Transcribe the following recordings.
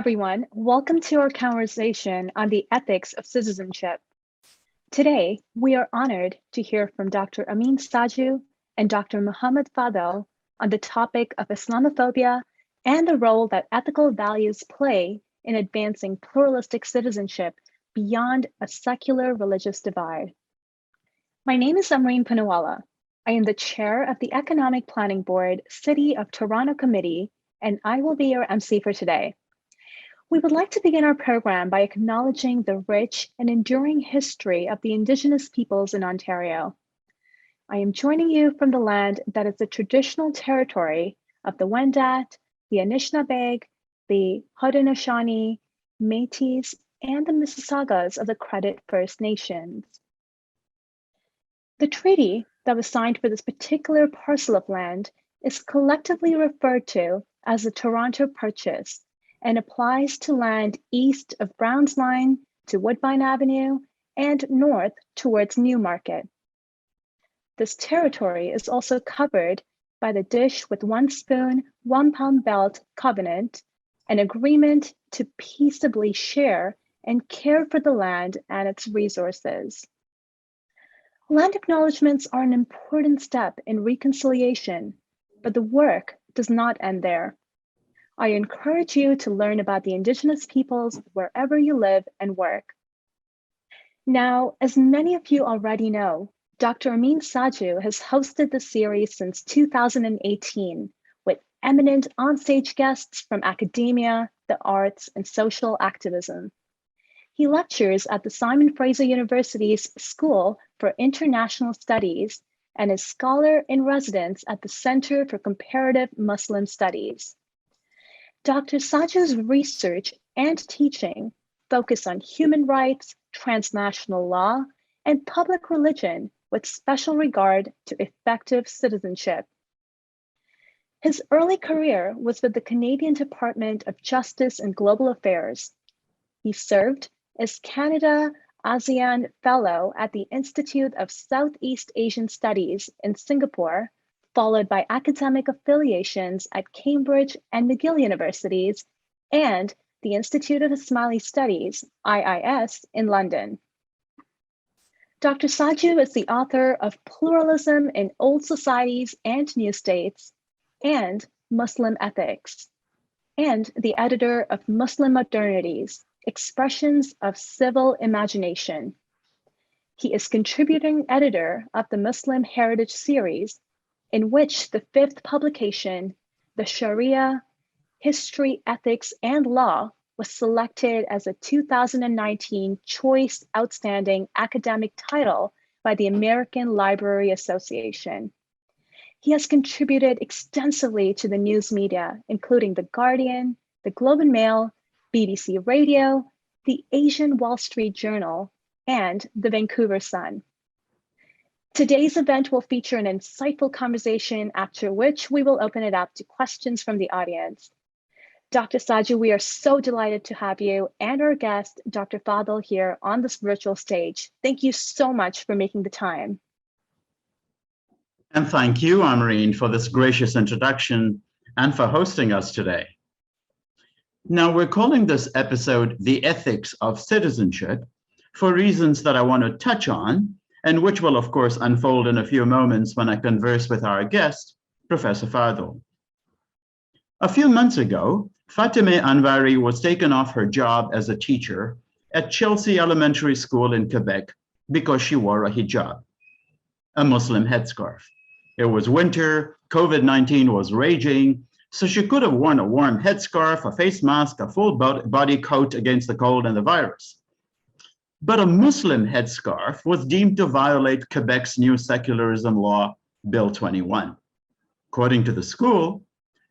everyone. Welcome to our conversation on the ethics of citizenship. Today, we are honored to hear from Dr. Amyn Sajoo and Dr. Mohammad Fadel on the topic of Islamophobia and the role that ethical values play in advancing pluralistic citizenship beyond a secular religious divide. My name is Amyn Punawala. I am the chair of the Economic Planning Board City of Toronto Committee, and I will be your MC for today. We would like to begin our program by acknowledging the rich and enduring history of the Indigenous peoples in Ontario. I am joining you from the land that is the traditional territory of the Wendat, the Anishinaabe, the Haudenosaunee, Métis, and the Mississaugas of the Credit First Nations. The treaty that was signed for this particular parcel of land is collectively referred to as the Toronto Purchase and applies to land east of Browns Line to Woodbine Avenue and north towards Newmarket. This territory is also covered by the Dish with One Spoon, One Pound Belt Covenant, an agreement to peaceably share and care for the land and its resources. Land acknowledgements are an important step in reconciliation, but the work does not end there. I encourage you to learn about the Indigenous peoples wherever you live and work. Now, as many of you already know, Dr. Amyn Sajoo has hosted the series since 2018 with eminent onstage guests from academia, the arts, and social activism. He lectures at the Simon Fraser University's School for International Studies and is scholar in residence at the Center for Comparative Muslim Studies. Dr. Sajoo's research and teaching focus on human rights, transnational law, and public religion with special regard to effective citizenship. His early career was with the Canadian Department of Justice and Global Affairs. He served as Canada ASEAN Fellow at the Institute of Southeast Asian Studies in Singapore, followed by academic affiliations at Cambridge and McGill Universities and the Institute of Ismaili Studies, IIS, in London. Dr. Sajoo is the author of Pluralism in Old Societies and New States and Muslim Ethics, and the editor of Muslim Modernities, Expressions of Civil Imagination. He is contributing editor of the Muslim Heritage Series, in which the fifth publication, the Sharia, History, Ethics, and Law, was selected as a 2019 Choice Outstanding Academic Title by the American Library Association. He has contributed extensively to the news media, including The Guardian, The Globe and Mail, BBC Radio, the Asian Wall Street Journal, and the Vancouver Sun. Today's event will feature an insightful conversation, after which we will open it up to questions from the audience. Dr. Sajoo, we are so delighted to have you and our guest, Dr. Fadel, here on this virtual stage. Thank you so much for making the time. And thank you, Amyn, for this gracious introduction and for hosting us today. Now, we're calling this episode The Ethics of Citizenship for reasons that I want to touch on, and which will, of course, unfold in a few moments when I converse with our guest, Professor Fadel. A few months ago, Fatemeh Anvari was taken off her job as a teacher at Chelsea Elementary School in Quebec because she wore a hijab, a Muslim headscarf. It was winter, COVID-19 was raging, so she could have worn a warm headscarf, a face mask, a full body coat against the cold and the virus. But a Muslim headscarf was deemed to violate Quebec's new secularism law, Bill 21. According to the school,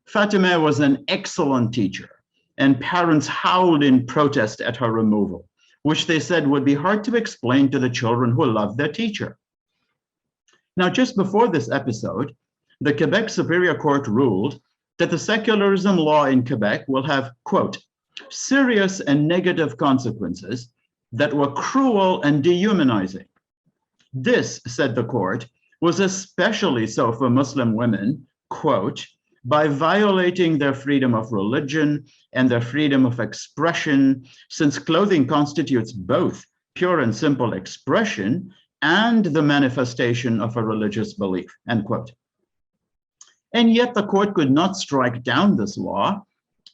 Fatemeh was an excellent teacher, and parents howled in protest at her removal, which they said would be hard to explain to the children who loved their teacher. Now, just before this episode, the Quebec Superior Court ruled that the secularism law in Quebec will have, quote, serious and negative consequences that were cruel and dehumanizing. This, said the court, was especially so for Muslim women, quote, by violating their freedom of religion and their freedom of expression, since clothing constitutes both pure and simple expression and the manifestation of a religious belief, end quote. And yet the court could not strike down this law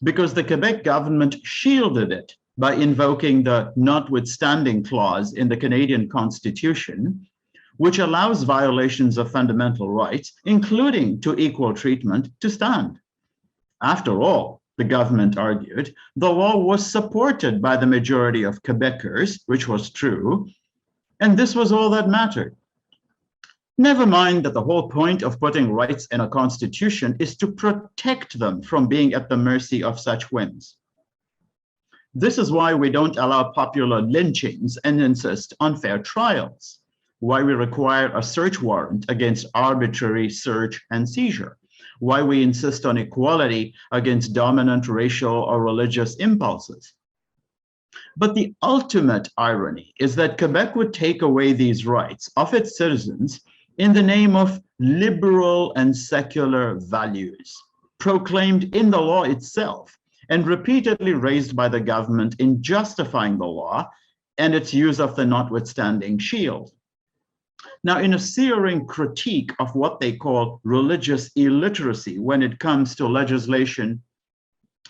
because the Quebec government shielded it by invoking the notwithstanding clause in the Canadian Constitution, which allows violations of fundamental rights, including to equal treatment, to stand. After all, the government argued, the law was supported by the majority of Quebecers, which was true, and this was all that mattered. Never mind that the whole point of putting rights in a constitution is to protect them from being at the mercy of such whims. This is why we don't allow popular lynchings and insist on fair trials, why we require a search warrant against arbitrary search and seizure, why we insist on equality against dominant racial or religious impulses. But the ultimate irony is that Quebec would take away these rights of its citizens in the name of liberal and secular values, proclaimed in the law itself and repeatedly raised by the government in justifying the law and its use of the notwithstanding shield. Now, in a searing critique of what they call religious illiteracy when it comes to legislation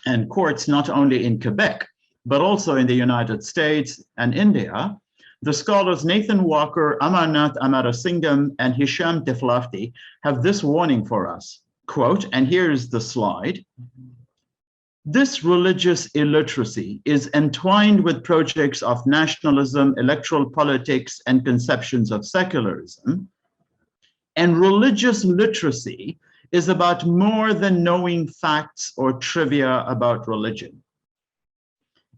and courts, not only in Quebec, but also in the United States and India, the scholars Nathan Walker, Amarnath Amarasingam, and Hisham Teflafti have this warning for us, quote, and here's the slide. This religious illiteracy is entwined with projects of nationalism, electoral politics, and conceptions of secularism. And religious literacy is about more than knowing facts or trivia about religion.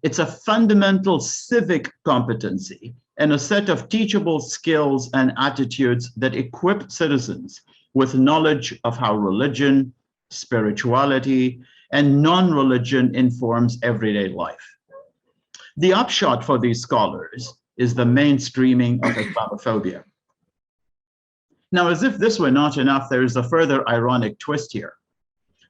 It's a fundamental civic competency and a set of teachable skills and attitudes that equip citizens with knowledge of how religion, spirituality, and non-religion informs everyday life. The upshot for these scholars is the mainstreaming of Islamophobia. Now, as if this were not enough, there is a further ironic twist here.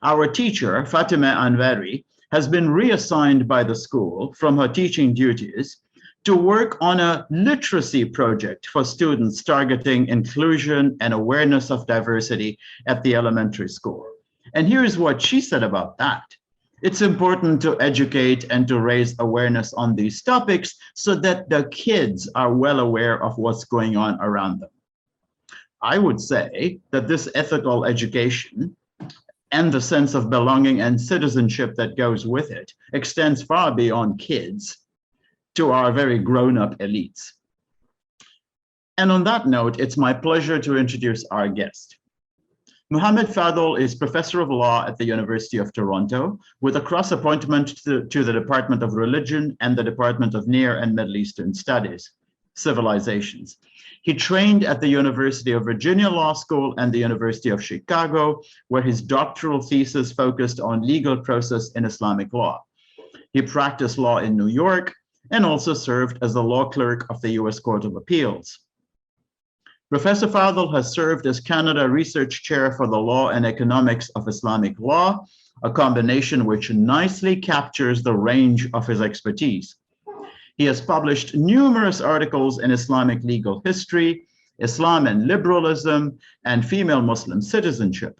Our teacher, Fatima Anvari, has been reassigned by the school from her teaching duties to work on a literacy project for students targeting inclusion and awareness of diversity at the elementary school. And here's what she said about that. It's important to educate and to raise awareness on these topics so that the kids are well aware of what's going on around them. I would say that this ethical education and the sense of belonging and citizenship that goes with it extends far beyond kids to our very grown-up elites. And on that note, it's my pleasure to introduce our guest. Mohammad Fadel is professor of law at the University of Toronto with a cross-appointment to the Department of Religion and the Department of Near and Middle Eastern Studies, Civilizations. He trained at the University of Virginia Law School and the University of Chicago, where his doctoral thesis focused on legal process in Islamic law. He practiced law in New York and also served as the law clerk of the US Court of Appeals. Professor Fadel has served as Canada Research Chair for the Law and Economics of Islamic Law, a combination which nicely captures the range of his expertise. He has published numerous articles in Islamic legal history, Islam and liberalism, and female Muslim citizenship.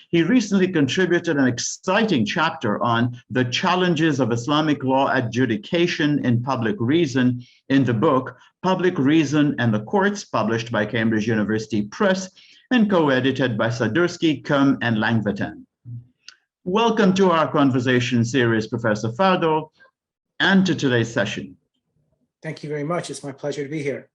He recently contributed an exciting chapter on the challenges of Islamic law adjudication in public reason in the book, Public Reason and the Courts, published by Cambridge University Press and co-edited by Sadursky, Kum, and Langvatan. Welcome to our conversation series, Professor Fadel, and to today's session. Thank you very much. It's my pleasure to be here.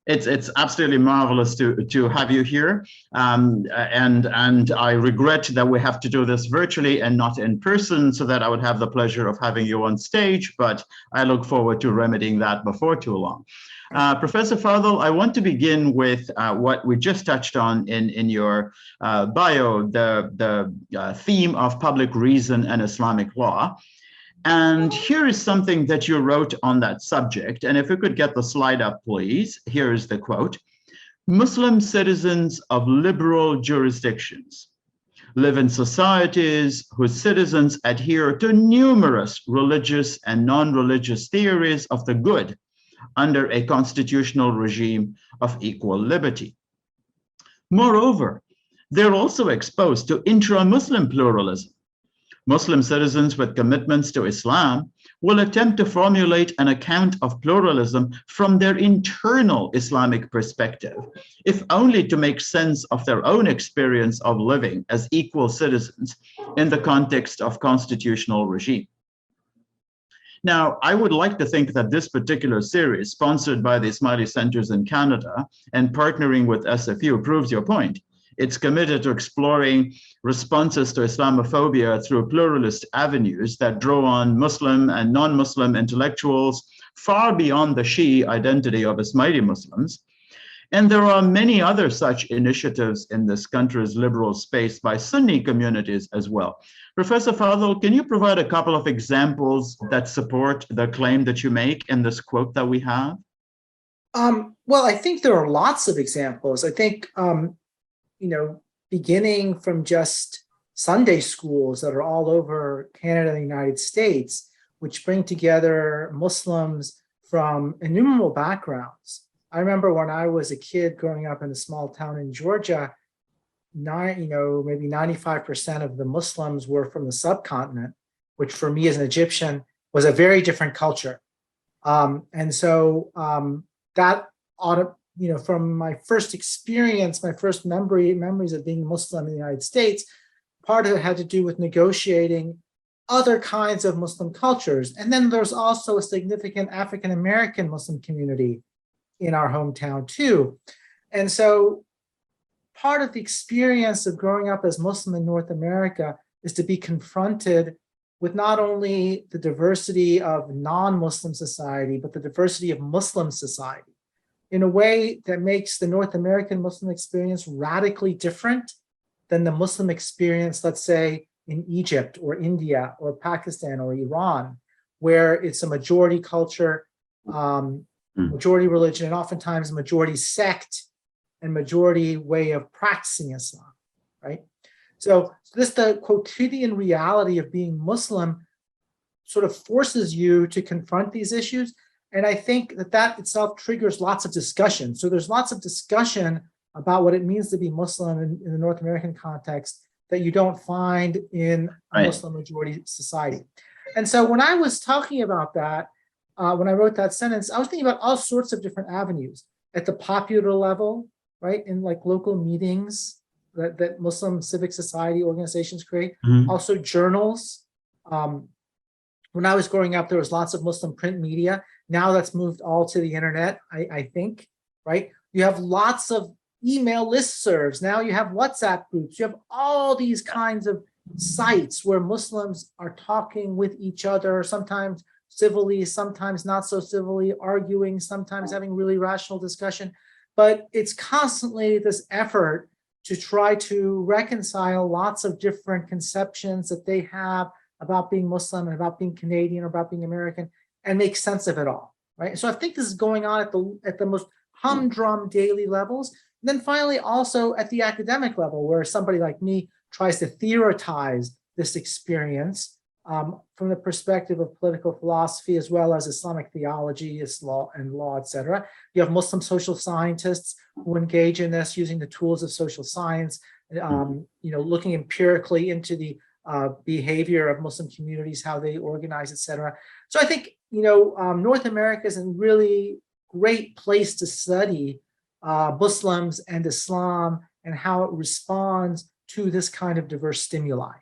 It's absolutely marvelous to have you here, and I regret that we have to do this virtually and not in person, so that I would have the pleasure of having you on stage. But I look forward to remedying that before too long. Professor Fadel, I want to begin with what we just touched on in your bio, the theme of public reason and Islamic law. And here is something that you wrote on that subject. And if we could get the slide up, please. Here is the quote. Muslim citizens of liberal jurisdictions live in societies whose citizens adhere to numerous religious and non-religious theories of the good under a constitutional regime of equal liberty. Moreover, they're also exposed to intra-Muslim pluralism. Muslim citizens with commitments to Islam will attempt to formulate an account of pluralism from their internal Islamic perspective, if only to make sense of their own experience of living as equal citizens in the context of constitutional regime. Now, I would like to think that this particular series, sponsored by the Ismaili Centers in Canada and partnering with SFU, proves your point. It's committed to exploring responses to Islamophobia through pluralist avenues that draw on Muslim and non-Muslim intellectuals far beyond the Shia identity of Ismaili Muslims. And there are many other such initiatives in this country's liberal space by Sunni communities as well. Professor Fadel, can you provide a couple of examples that support the claim that you make in this quote that we have? Well, I think there are lots of examples. I think, beginning from just Sunday schools that are all over Canada and the United States, which bring together Muslims from innumerable backgrounds. I remember when I was a kid growing up in a small town in Georgia, maybe 95% of the Muslims were from the subcontinent, which for me as an Egyptian was a very different culture. That from my first experience, my first memories of being Muslim in the United States, part of it had to do with negotiating other kinds of Muslim cultures. And then there's also a significant African-American Muslim community in our hometown too. And so part of the experience of growing up as Muslim in North America is to be confronted with not only the diversity of non-Muslim society, but the diversity of Muslim society in a way that makes the North American Muslim experience radically different than the Muslim experience, let's say, in Egypt or India or Pakistan or Iran, where it's a majority culture, majority religion, and oftentimes majority sect and majority way of practicing Islam, right? So the quotidian reality of being Muslim sort of forces you to confront these issues. And I think that itself triggers lots of discussion. So there's lots of discussion about what it means to be Muslim in the North American context that you don't find in a Muslim majority society. And so when I was talking about that, when I wrote that sentence, I was thinking about all sorts of different avenues at the popular level, right? In like local meetings that Muslim civic society organizations create, also journals. When I was growing up, there was lots of Muslim print media. Now that's moved all to the internet, I think, right? You have lots of email listservs. Now you have WhatsApp groups. You have all these kinds of sites where Muslims are talking with each other, sometimes civilly, sometimes not so civilly, arguing, sometimes having really rational discussion. But it's constantly this effort to try to reconcile lots of different conceptions that they have about being Muslim and about being Canadian or about being American and make sense of it all, right? So I think this is going on at the most humdrum daily levels. And then finally, also at the academic level, where somebody like me tries to theorize this experience from the perspective of political philosophy, as well as Islamic theology, law, et cetera. You have Muslim social scientists who engage in this using the tools of social science, looking empirically into the behavior of Muslim communities, how they organize, et cetera. So I think, North America is a really great place to study Muslims and Islam and how it responds to this kind of diverse stimuli.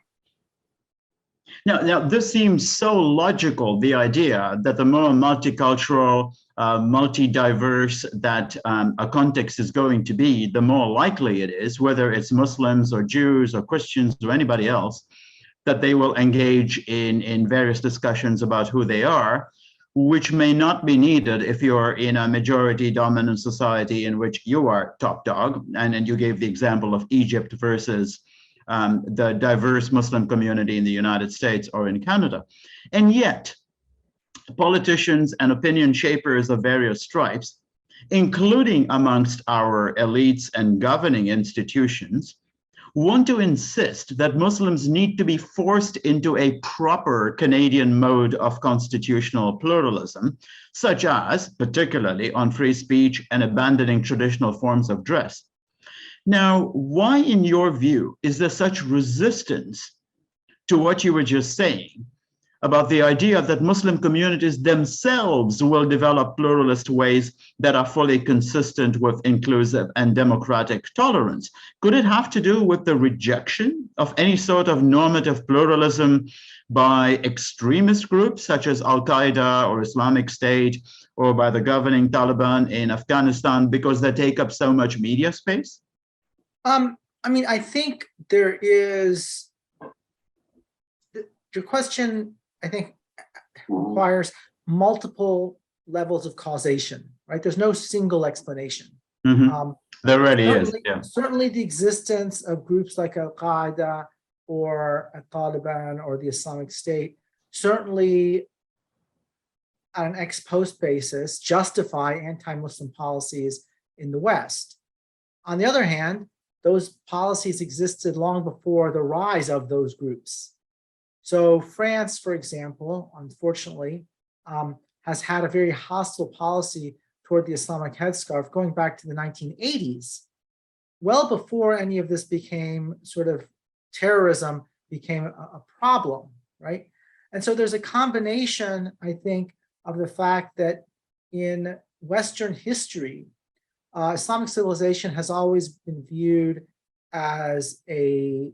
Now, this seems so logical, the idea that the more multicultural, multi-diverse that a context is going to be, the more likely it is, whether it's Muslims or Jews or Christians or anybody else, that they will engage in various discussions about who they are, which may not be needed if you're in a majority dominant society in which you are top dog. And you gave the example of Egypt versus the diverse Muslim community in the United States or in Canada. And yet, politicians and opinion shapers of various stripes, including amongst our elites and governing institutions, want to insist that Muslims need to be forced into a proper Canadian mode of constitutional pluralism, such as, particularly on free speech and abandoning traditional forms of dress. Now, why, in your view, is there such resistance to what you were just saying about the idea that Muslim communities themselves will develop pluralist ways that are fully consistent with inclusive and democratic tolerance? Could it have to do with the rejection of any sort of normative pluralism by extremist groups such as Al-Qaeda or Islamic State, or by the governing Taliban in Afghanistan because they take up so much media space? I mean, I think there is, your question, I think, requires multiple levels of causation, right? There's no single explanation. There really is, yeah. Certainly the existence of groups like Al-Qaeda or Taliban or the Islamic State certainly on an ex post basis justify anti-Muslim policies in the West. On the other hand, those policies existed long before the rise of those groups. So France, for example, unfortunately, has had a very hostile policy toward the Islamic headscarf going back to the 1980s, well before any of this became sort of terrorism became a problem, right? And so there's a combination, I think, of the fact that in Western history, Islamic civilization has always been viewed as a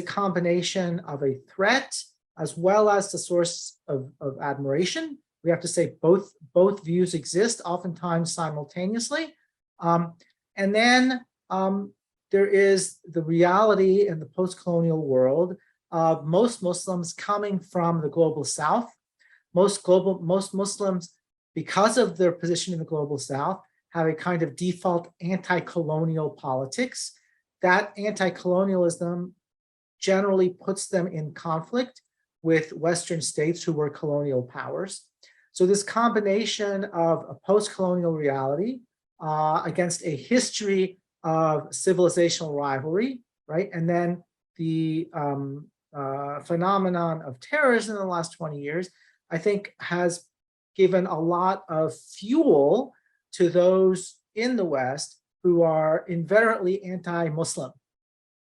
combination of a threat as well as the source of admiration. We have to say both views exist, oftentimes simultaneously. And then there is the reality in the post-colonial world of most Muslims coming from the global South. Most Muslims, because of their position in the global South, have a kind of default anti-colonial politics. That anti-colonialism generally puts them in conflict with Western states who were colonial powers. So this combination of a post-colonial reality against a history of civilizational rivalry, right? And then the phenomenon of terrorism in the last 20 years, I think has given a lot of fuel to those in the West who are inveterately anti-Muslim,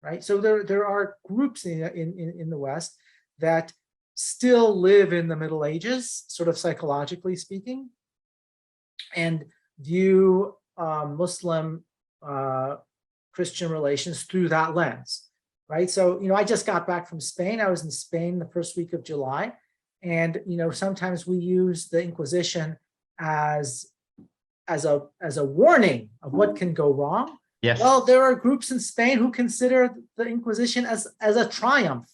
right? So there are groups in the West that still live in the Middle Ages, sort of psychologically speaking, and view Muslim Christian relations through that lens, right? So, I just got back from Spain. I was in Spain the first week of July. And, sometimes we use the Inquisition as a warning of what can go wrong. Yes. Well, there are groups in Spain who consider the Inquisition as a triumph,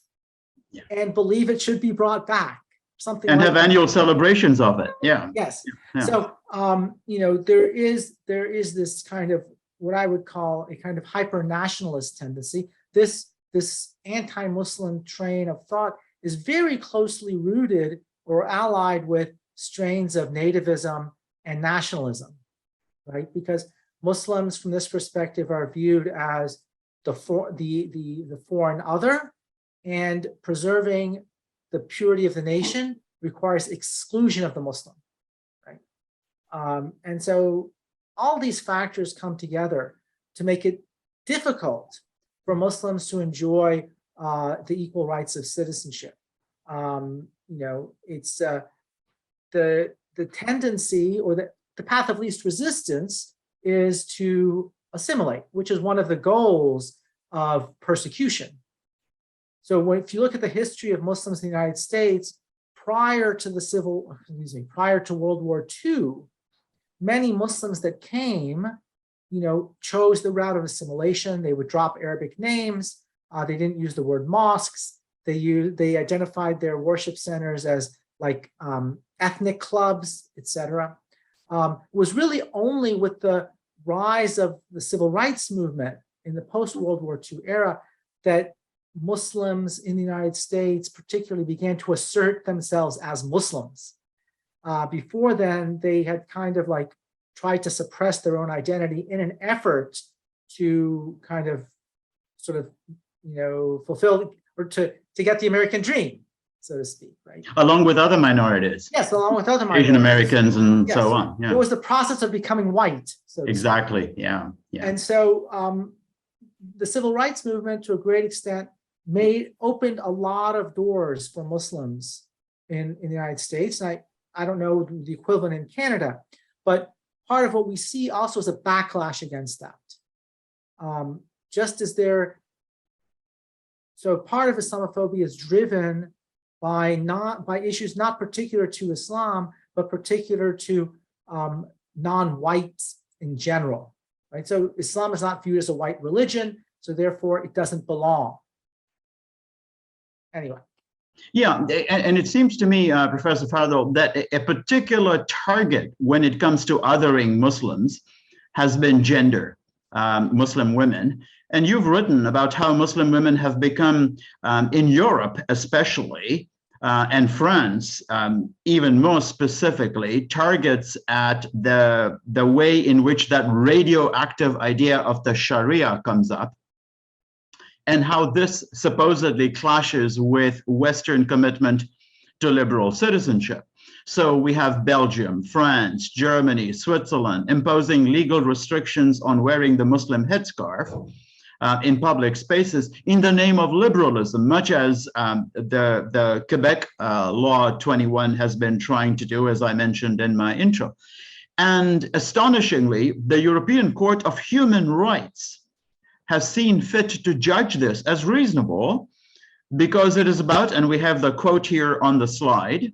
yeah, and believe it should be brought back. Something and like have that. Annual celebrations of it. Yeah. Yes. Yeah. So there is this kind of what I would call a kind of hyper-nationalist tendency. This anti-Muslim train of thought is very closely rooted or allied with strains of nativism and nationalism, right? Because Muslims, from this perspective, are viewed as the foreign other, and preserving the purity of the nation requires exclusion of the Muslim, right? And so all these factors come together to make it difficult for Muslims to enjoy the equal rights of citizenship. It's the tendency, or the path of least resistance, is to assimilate, which is one of the goals of persecution. So if you look at the history of Muslims in the United States prior to World War II, many Muslims that came, chose the route of assimilation. They would drop Arabic names. They didn't use the word mosques. They identified their worship centers as like ethnic clubs, etc. It was really only with the rise of the civil rights movement in the post-World War II era that Muslims in the United States particularly began to assert themselves as Muslims. Before then, they had kind of like tried to suppress their own identity in an effort to kind of sort of fulfill or to get the American dream, so to speak, right? Along with other minorities. Yes, along with other minorities. Asian Americans and yes. so on. Yeah. It was the process of becoming white. So exactly. Yeah. Yeah. And so the civil rights movement, to a great extent, opened a lot of doors for Muslims in the United States. And I don't know the equivalent in Canada, but part of what we see also is a backlash against that. So part of Islamophobia is driven by issues not particular to Islam, but particular to non-whites in general, right? So Islam is not viewed as a white religion, so therefore it doesn't belong. Anyway. Yeah, and it seems to me, Professor Fadel, that a particular target when it comes to othering Muslims has been gender, Muslim women. And you've written about how Muslim women have become, in Europe especially, and France, even more specifically, targets at the way in which that radioactive idea of the Sharia comes up, and how this supposedly clashes with Western commitment to liberal citizenship. So we have Belgium, France, Germany, Switzerland imposing legal restrictions on wearing the Muslim headscarf in public spaces in the name of liberalism, much as the Quebec Law 21 has been trying to do, as I mentioned in my intro. And astonishingly, the European Court of Human Rights has seen fit to judge this as reasonable because it is about, and we have the quote here on the slide,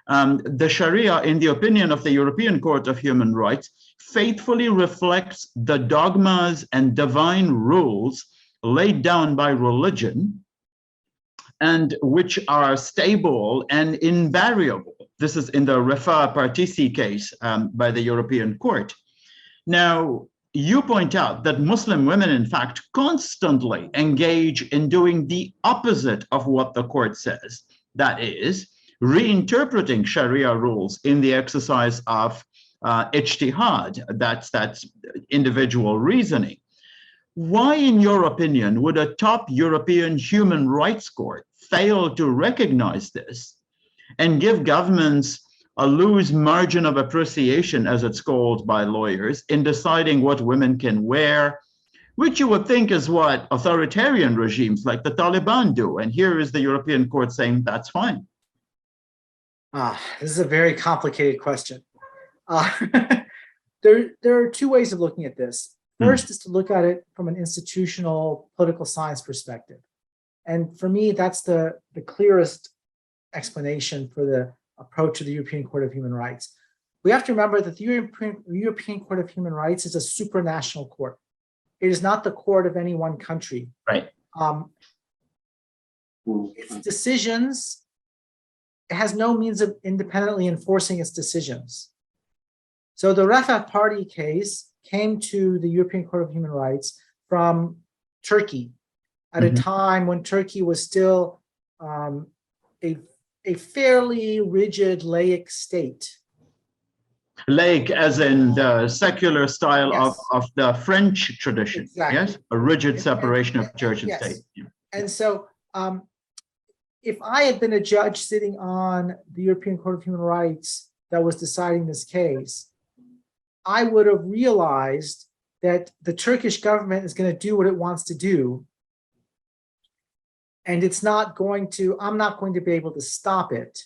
the Sharia, in the opinion of the European Court of Human Rights, faithfully reflects the dogmas and divine rules laid down by religion and which are stable and invariable. This is in the Refa Partisi case by the European Court. Now, you point out that Muslim women, in fact, constantly engage in doing the opposite of what the court says. That is, reinterpreting Sharia rules in the exercise of ijtihad, that's individual reasoning. Why, in your opinion, would a top European human rights court fail to recognize this and give governments a loose margin of appreciation, as it's called by lawyers, in deciding what women can wear, which you would think is what authoritarian regimes like the Taliban do? And here is the European Court saying that's fine. This is a very complicated question. There are two ways of looking at this. First is to look at it from an institutional political science perspective. And for me, that's the clearest explanation for the approach of the European Court of Human Rights. We have to remember that the European Court of Human Rights is a supranational court. It is not the court of any one country. Right. Its decisions, it has no means of independently enforcing its decisions. So the Refah Party case came to the European Court of Human Rights from Turkey at a time when Turkey was still a fairly rigid laic state. Laic as in the secular style of the French tradition, exactly. Yes? A rigid separation of church and state. Yeah. And so if I had been a judge sitting on the European Court of Human Rights that was deciding this case, I would have realized that the Turkish government is going to do what it wants to do. And it's not going to, I'm not going to be able to stop it.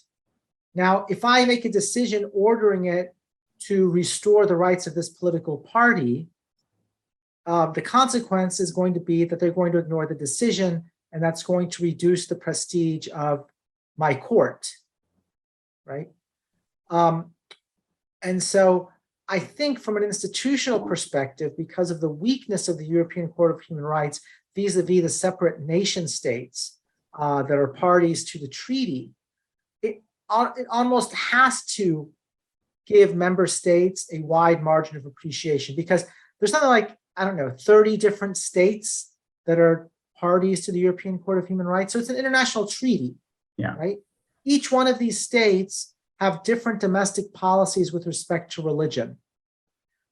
Now, if I make a decision ordering it to restore the rights of this political party, the consequence is going to be that they're going to ignore the decision, and that's going to reduce the prestige of my court, right? And so I think from an institutional perspective, because of the weakness of the European Court of Human Rights vis-a-vis the separate nation states that are parties to the treaty, it almost has to give member states a wide margin of appreciation, because there's something like, I don't know, 30 different states that are parties to the European Court of Human Rights. So it's an international treaty, right? Each one of these states have different domestic policies with respect to religion.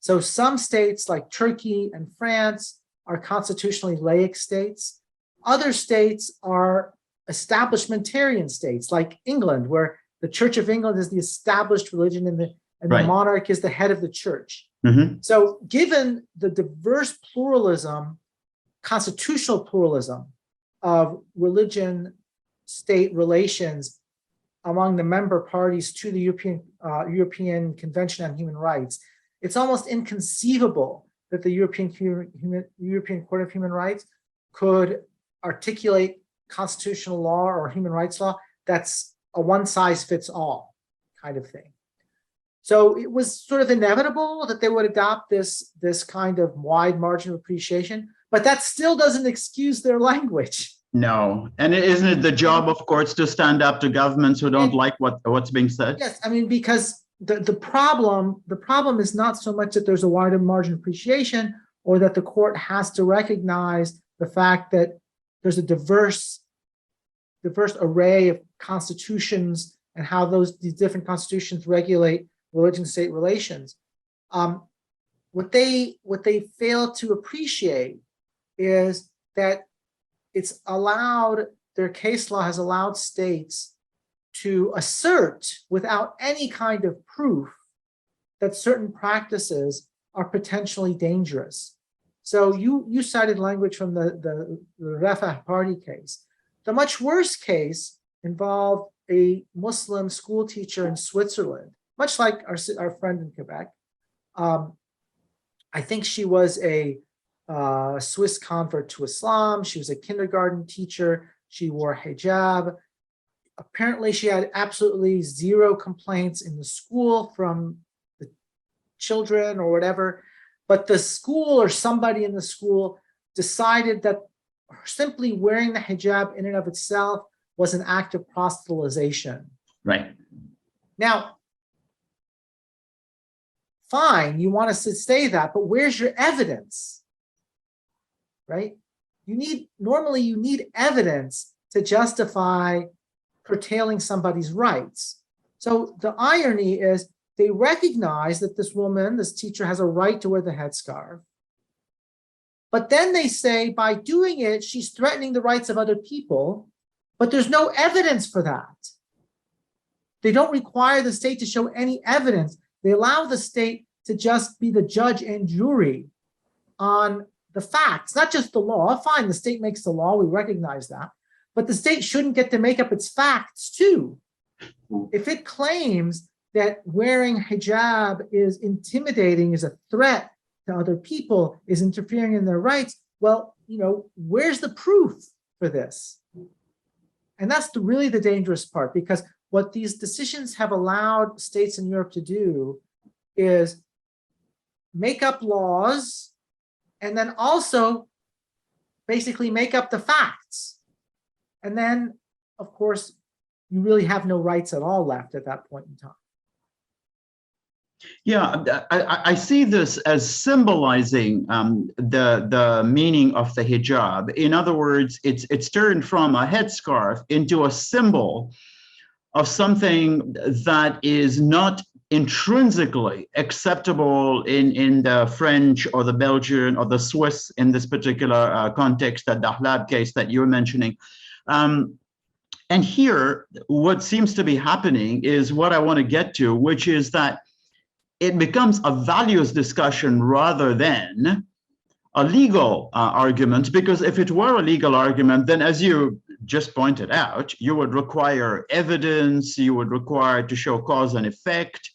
So some states like Turkey and France are constitutionally laic states. Other states are establishmentarian states, like England, where the Church of England is the established religion and the Right. monarch is the head of the church. Mhm. So given the diverse pluralism, constitutional pluralism of religion-state relations among the member parties to the European Convention on Human Rights, it's almost inconceivable that the European Court of Human Rights could articulate constitutional law or human rights law that's a one-size-fits-all kind of thing. So it was sort of inevitable that they would adopt this kind of wide margin of appreciation, but that still doesn't excuse their language. No, and isn't it the job of courts to stand up to governments who don't like what's being said? Yes, I mean, because the problem is not so much that there's a wider margin of appreciation or that the court has to recognize the fact that there's a diverse array of constitutions and how these different constitutions regulate religion-state relations. What they fail to appreciate is that their case law has allowed states to assert without any kind of proof that certain practices are potentially dangerous. So you cited language from the Rafah Party case. The much worse case involved a Muslim school teacher in Switzerland, much like our friend in Quebec. I think she was a Swiss convert to Islam. She was a kindergarten teacher. She wore hijab. Apparently, she had absolutely zero complaints in the school from the children or whatever. But the school or somebody in the school decided that simply wearing the hijab in and of itself was an act of proselytization. Right. Now, fine, you want us to say that, but where's your evidence? Right? Normally you need evidence to justify curtailing somebody's rights. So the irony is they recognize that this teacher has a right to wear the headscarf. But then they say by doing it, she's threatening the rights of other people, but there's no evidence for that. They don't require the state to show any evidence. They allow the state to just be the judge and jury on the facts, not just the law. Fine, the state makes the law, we recognize that, but the state shouldn't get to make up its facts too. If it claims that wearing hijab is intimidating, is a threat to other people, is interfering in their rights, well, where's the proof for this? And that's really the dangerous part, because what these decisions have allowed states in Europe to do is make up laws and then also basically make up the facts. And then, of course, you really have no rights at all left at that point in time. Yeah, I see this as symbolizing the meaning of the hijab. In other words, it's turned from a headscarf into a symbol of something that is not intrinsically acceptable in the French or the Belgian or the Swiss in this particular context, that Dahlab case that you're mentioning. And here, what seems to be happening is what I want to get to, which is that it becomes a values discussion rather than a legal argument, because if it were a legal argument, then as you just pointed out, you would require evidence, you would require to show cause and effect,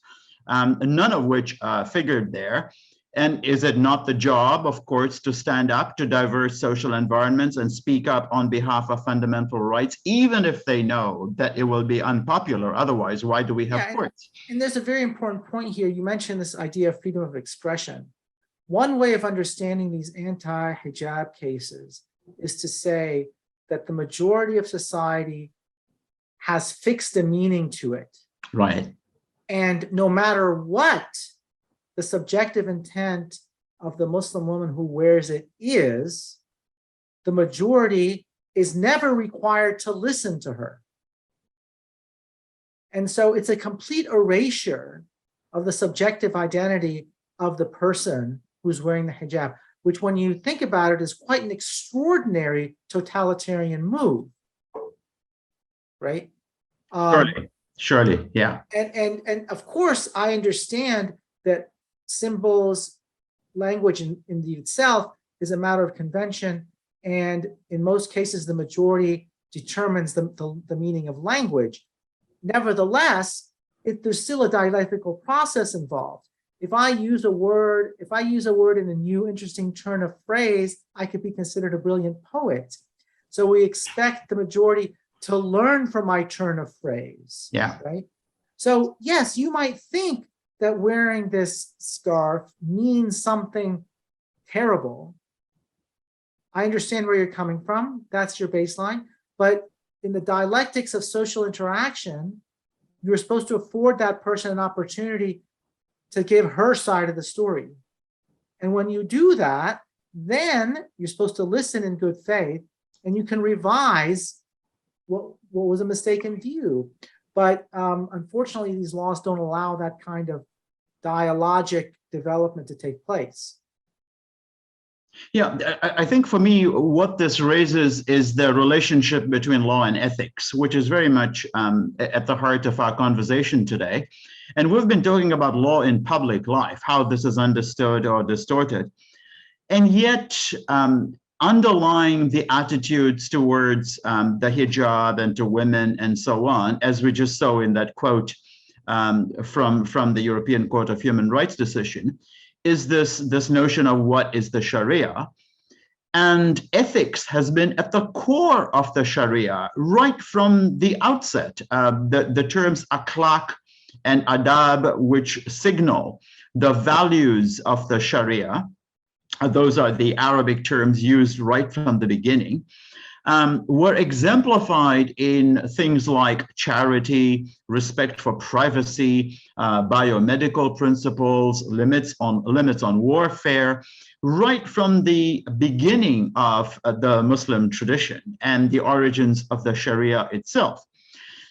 none of which figured there. And is it not the job of courts to stand up to diverse social environments and speak up on behalf of fundamental rights, even if they know that it will be unpopular? Otherwise, why do we have courts? And there's a very important point here. You mentioned this idea of freedom of expression. One way of understanding these anti-hijab cases is to say that the majority of society has fixed a meaning to it. Right. And no matter what the subjective intent of the Muslim woman who wears it is, the majority is never required to listen to her. And so it's a complete erasure of the subjective identity of the person who's wearing the hijab. which when you think about it is quite an extraordinary totalitarian move, right? Surely, yeah. And of course, I understand that symbols, language indeed itself is a matter of convention, and in most cases, the majority determines the meaning of language. Nevertheless, there's still a dialectical process involved. If I use a word in a new interesting turn of phrase, I could be considered a brilliant poet. So we expect the majority to learn from my turn of phrase. Yeah. Right. So yes, you might think that wearing this scarf means something terrible. I understand where you're coming from. That's your baseline. But in the dialectics of social interaction, you're supposed to afford that person an opportunity to give her side of the story. And when you do that, then you're supposed to listen in good faith, and you can revise what was a mistaken view. But unfortunately, these laws don't allow that kind of dialogic development to take place. Yeah, I think for me, what this raises is the relationship between law and ethics, which is very much at the heart of our conversation today. And we've been talking about law in public life, how this is understood or distorted. And yet, underlying the attitudes towards the hijab and to women and so on, as we just saw in that quote from the European Court of Human Rights decision, is this notion of what is the Sharia. And ethics has been at the core of the Sharia right from the outset. The terms akhlaq and adab, which signal the values of the Sharia, those are the Arabic terms used right from the beginning, were exemplified in things like charity, respect for privacy, biomedical principles, limits on warfare, right from the beginning of the Muslim tradition and the origins of the Sharia itself.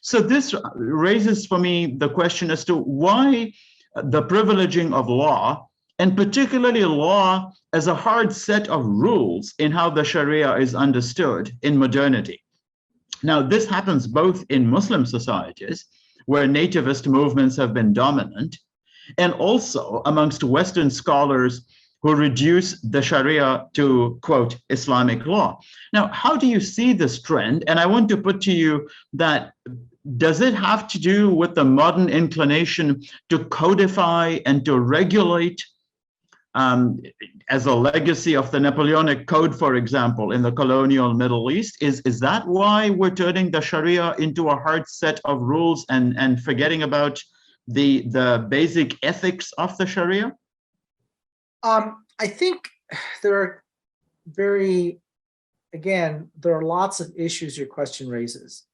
So this raises for me the question as to why the privileging of law, and particularly law as a hard set of rules in how the Sharia is understood in modernity. Now, this happens both in Muslim societies, where nativist movements have been dominant, and also amongst Western scholars who reduce the Sharia to, quote, Islamic law. Now, how do you see this trend? And I want to put to you that, does it have to do with the modern inclination to codify and to regulate as a legacy of the Napoleonic Code, for example, in the colonial Middle East? Is that why we're turning the Sharia into a hard set of rules and forgetting about the basic ethics of the Sharia? I think there are there are lots of issues your question raises.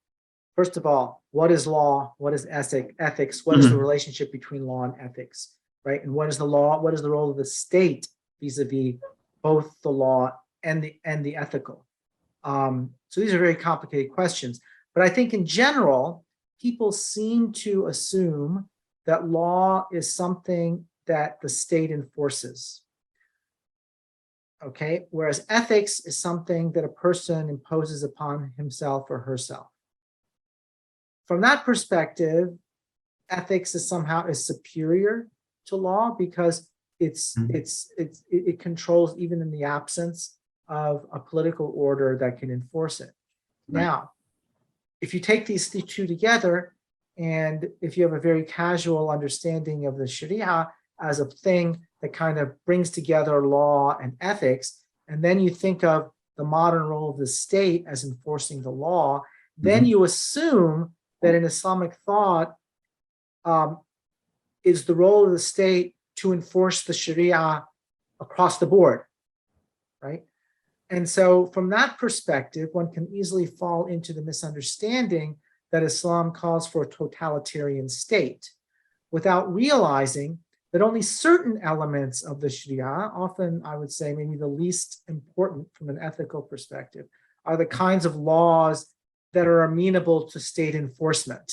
First of all, what is law? What is ethics? What is the relationship between law and ethics? Right? And what is the law? What is the role of the state vis-a-vis both the law and the ethical? So these are very complicated questions. But I think in general, people seem to assume that law is something that the state enforces. Okay, whereas ethics is something that a person imposes upon himself or herself. From that perspective, ethics is somehow superior to law because it controls even in the absence of a political order that can enforce it. Right. Now, if you take these two together, and if you have a very casual understanding of the Sharia as a thing that kind of brings together law and ethics, and then you think of the modern role of the state as enforcing the law, then you assume that in Islamic thought, is the role of the state to enforce the Sharia across the board, right? And so from that perspective, one can easily fall into the misunderstanding that Islam calls for a totalitarian state without realizing that only certain elements of the Sharia, often I would say maybe the least important from an ethical perspective, are the kinds of laws that are amenable to state enforcement.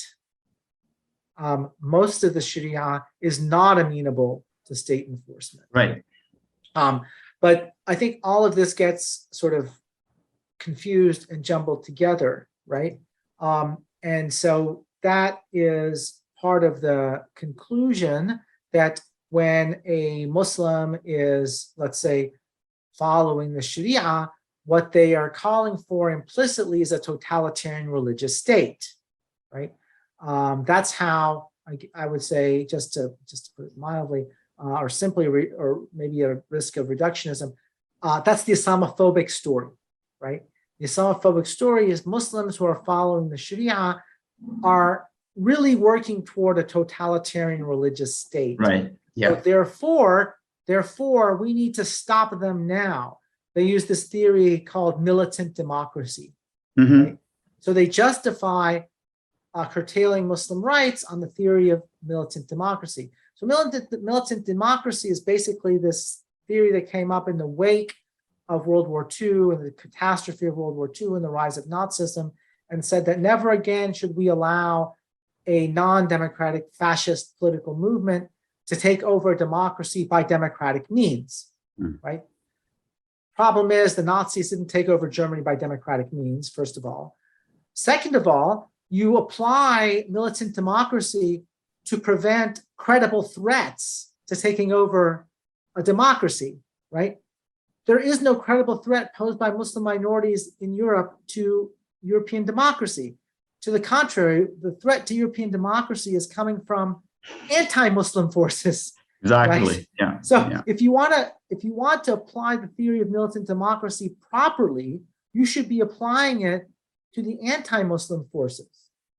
Most of the Sharia is not amenable to state enforcement. Right. But I think all of this gets sort of confused and jumbled together, right? And so that is part of the conclusion that when a Muslim is, let's say, following the Sharia, what they are calling for implicitly is a totalitarian religious state, right? That's how I would say, just to put it mildly, or simply, or maybe a risk of reductionism, that's the Islamophobic story, right? The Islamophobic story is Muslims who are following the Sharia are really working toward a totalitarian religious state. Right. Yeah. So therefore, we need to stop them now. They use this theory called militant democracy. Mm-hmm. Right? So they justify curtailing Muslim rights on the theory of militant democracy. So militant democracy is basically this theory that came up in the wake of World War II and the catastrophe of World War II and the rise of Nazism, and said that never again should we allow a non-democratic fascist political movement to take over democracy by democratic means, right? Problem is, the Nazis didn't take over Germany by democratic means, first of all. Second of all, you apply militant democracy to prevent credible threats to taking over a democracy, right? There is no credible threat posed by Muslim minorities in Europe to European democracy. To the contrary, the threat to European democracy is coming from anti-Muslim forces. Exactly. Right? Yeah. So yeah. if you want to apply the theory of militant democracy properly, you should be applying it to the anti-Muslim forces,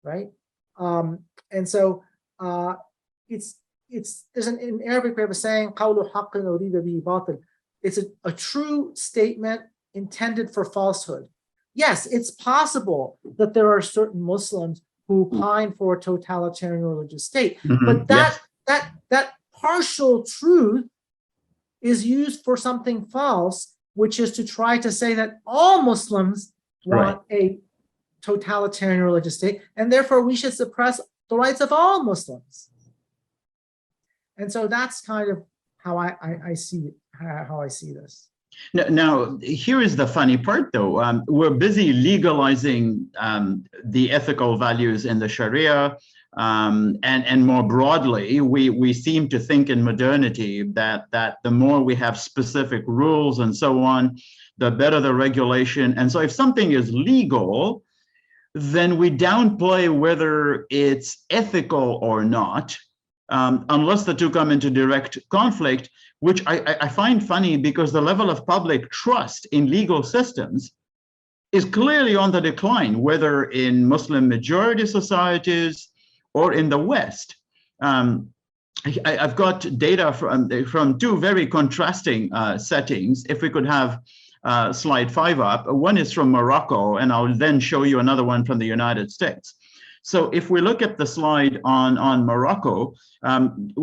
right? And so there's in Arabic we have a saying, قَوْلُ حَقٍّ أُرِيدَ بِهِ بَاطِلٌ. It's a true statement intended for falsehood. Yes, it's possible that there are certain Muslims who pine for a totalitarian religious state, but that partial truth is used for something false, which is to try to say that all Muslims want a totalitarian religious state, and therefore we should suppress the rights of all Muslims. And so that's kind of how I see this. Now, here is the funny part, though. We're busy legalizing the ethical values in the Sharia, and more broadly, we seem to think in modernity that the more we have specific rules and so on, the better the regulation. And so if something is legal, then we downplay whether it's ethical or not, unless the two come into direct conflict, which I find funny because the level of public trust in legal systems is clearly on the decline, whether in Muslim majority societies or in the West. I've got data from two very contrasting settings. If we could have slide 5 up. One is from Morocco, and I'll then show you another one from the United States. So if we look at the slide on Morocco,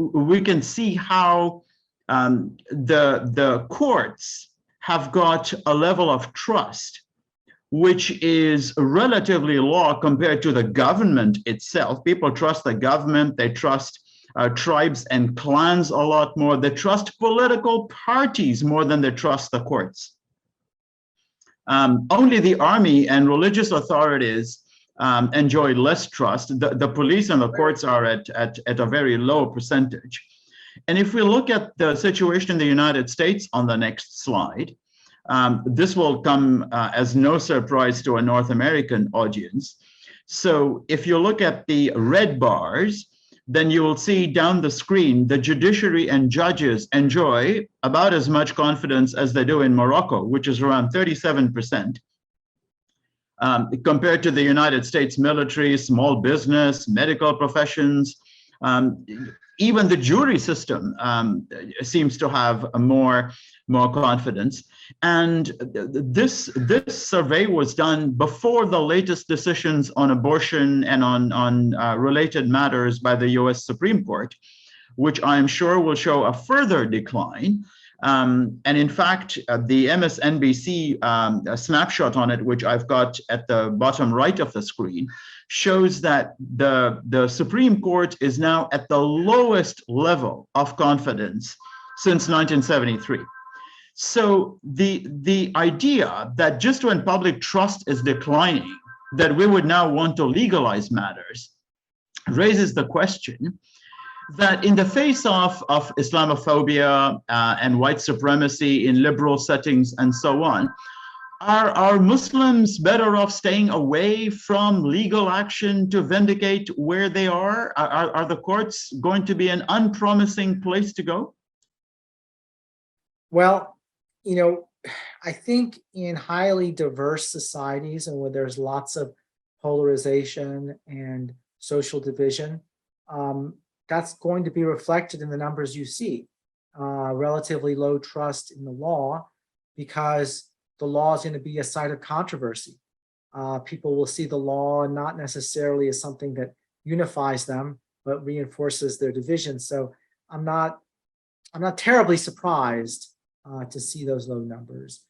we can see how the courts have got a level of trust which is relatively low compared to the government itself. People trust the government, they trust tribes and clans a lot more, they trust political parties more than they trust the courts. Only the army and religious authorities enjoy less trust. The police and the courts are at a very low percentage. And if we look at the situation in the United States on the next slide, this will come as no surprise to a North American audience. So if you look at the red bars, then you will see down the screen, the judiciary and judges enjoy about as much confidence as they do in Morocco, which is around 37%. Compared to the United States military, small business, medical professions, even the jury system seems to have more confidence. And this survey was done before the latest decisions on abortion and on related matters by the US Supreme Court, which I'm sure will show a further decline. And in fact, the MSNBC snapshot on it, which I've got at the bottom right of the screen, shows that the Supreme Court is now at the lowest level of confidence since 1973. So the idea that just when public trust is declining, that we would now want to legalize matters raises the question that in the face of Islamophobia and white supremacy in liberal settings and so on, are Muslims better off staying away from legal action to vindicate where they are? Are the courts going to be an unpromising place to go? Well, you know, I think in highly diverse societies and where there's lots of polarization and social division, that's going to be reflected in the numbers you see. Relatively low trust in the law because the law is going to be a site of controversy. People will see the law not necessarily as something that unifies them, but reinforces their division. So I'm not terribly surprised to see those low numbers.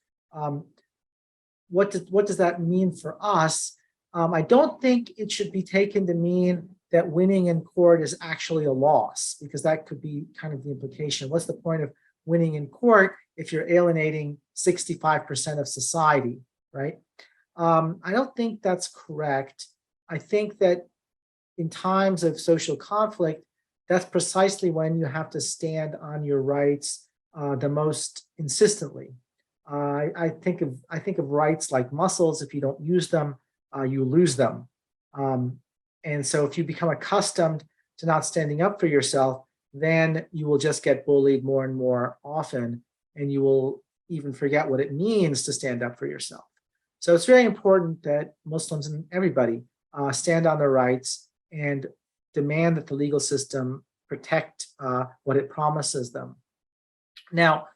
What does that mean for us? I don't think it should be taken to mean that winning in court is actually a loss, because that could be kind of the implication. What's the point of winning in court if you're alienating 65% of society, right? I don't think that's correct. I think that in times of social conflict, that's precisely when you have to stand on your rights the most insistently. I think of rights like muscles. If you don't use them, you lose them. And so if you become accustomed to not standing up for yourself, then you will just get bullied more and more often, and you will even forget what it means to stand up for yourself. So it's very important that Muslims and everybody stand on their rights and demand that the legal system protect what it promises them. Now,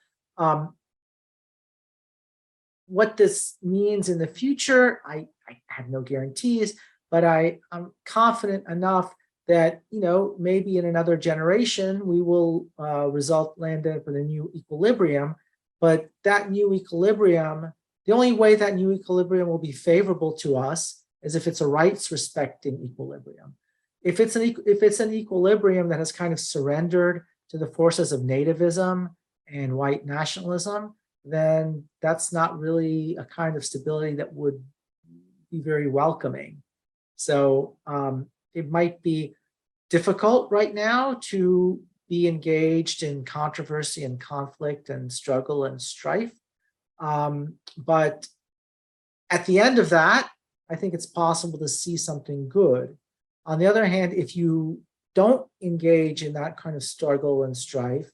what this means in the future, I have no guarantees, but I'm confident enough that, you know, maybe in another generation, we will land up with a new equilibrium. But that new equilibrium, the only way that new equilibrium will be favorable to us is if it's a rights-respecting equilibrium. If it's an equilibrium that has kind of surrendered to the forces of nativism and white nationalism, then that's not really a kind of stability that would be very welcoming. So it might be difficult right now to be engaged in controversy and conflict and struggle and strife. But at the end of that, I think it's possible to see something good. On the other hand, if you don't engage in that kind of struggle and strife,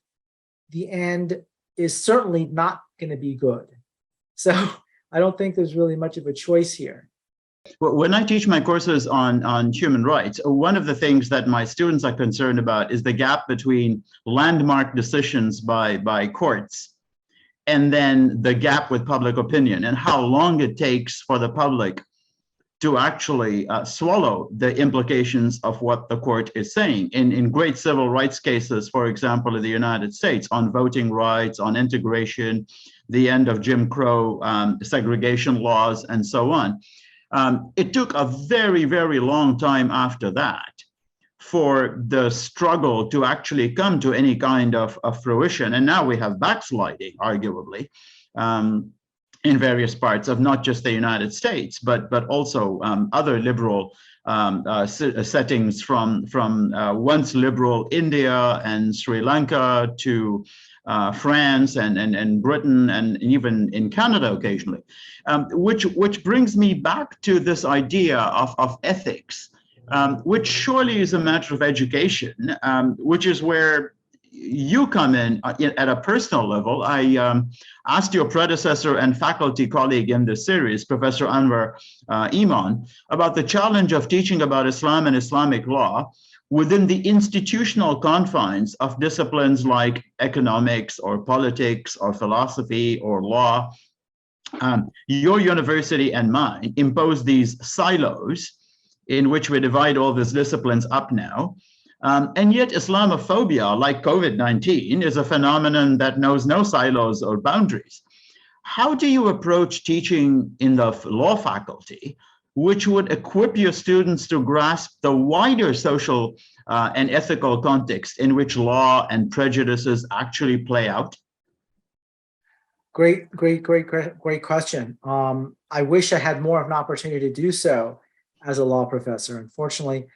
the end is certainly not going to be good. So I don't think there's really much of a choice here. Well, when I teach my courses on human rights, one of the things that my students are concerned about is the gap between landmark decisions by courts and then the gap with public opinion, and how long it takes for the public to actually swallow the implications of what the court is saying. In great civil rights cases, for example, in the United States, on voting rights, on integration, the end of Jim Crow segregation laws, and so on. It took a very, very long time after that for the struggle to actually come to any kind of fruition. And now we have backsliding, arguably, in various parts of not just the United States, but also other liberal settings from once liberal India and Sri Lanka to France and Britain, and even in Canada occasionally, which brings me back to this idea of ethics, which surely is a matter of education, which is where you come in at a personal level. I asked your predecessor and faculty colleague in this series, Professor Anwar Iman, about the challenge of teaching about Islam and Islamic law within the institutional confines of disciplines like economics or politics or philosophy or law. Your university and mine impose these silos in which we divide all these disciplines up now. And yet Islamophobia, like COVID-19, is a phenomenon that knows no silos or boundaries. How do you approach teaching in the law faculty, which would equip your students to grasp the wider social and ethical context in which law and prejudices actually play out? Great question. I wish I had more of an opportunity to do so as a law professor. Unfortunately,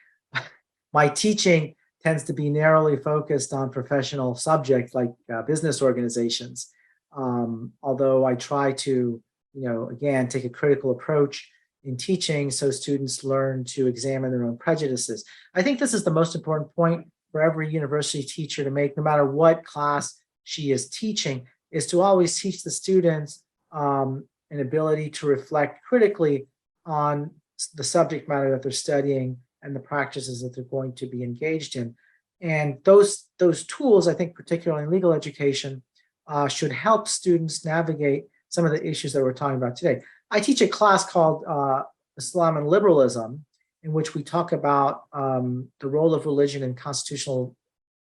my teaching tends to be narrowly focused on professional subjects like business organizations. Although I try to, again, take a critical approach in teaching so students learn to examine their own prejudices. I think this is the most important point for every university teacher to make, no matter what class she is teaching, is to always teach the students an ability to reflect critically on the subject matter that they're studying and the practices that they're going to be engaged in. And those tools, I think, particularly in legal education, should help students navigate some of the issues that we're talking about today. I teach a class called Islam and Liberalism, in which we talk about the role of religion in constitutional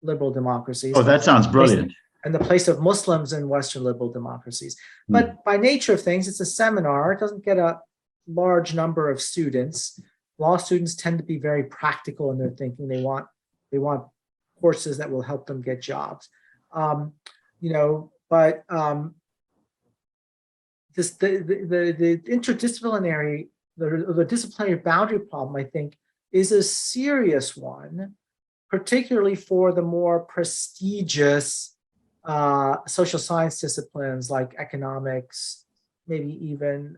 liberal democracies. Oh, that sounds brilliant. And the place of Muslims in Western liberal democracies. But by nature of things, it's a seminar. It doesn't get a large number of students. Law students tend to be very practical in their thinking. They want courses that will help them get jobs. The interdisciplinary, the disciplinary boundary problem, I think, is a serious one, particularly for the more prestigious social science disciplines like economics, maybe even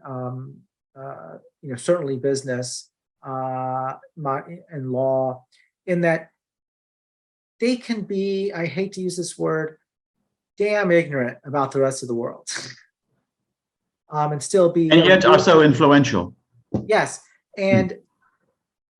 certainly business and law, in that they can be, I hate to use this word, damn ignorant about the rest of the world. And still be, and yet are so influential. Yes, and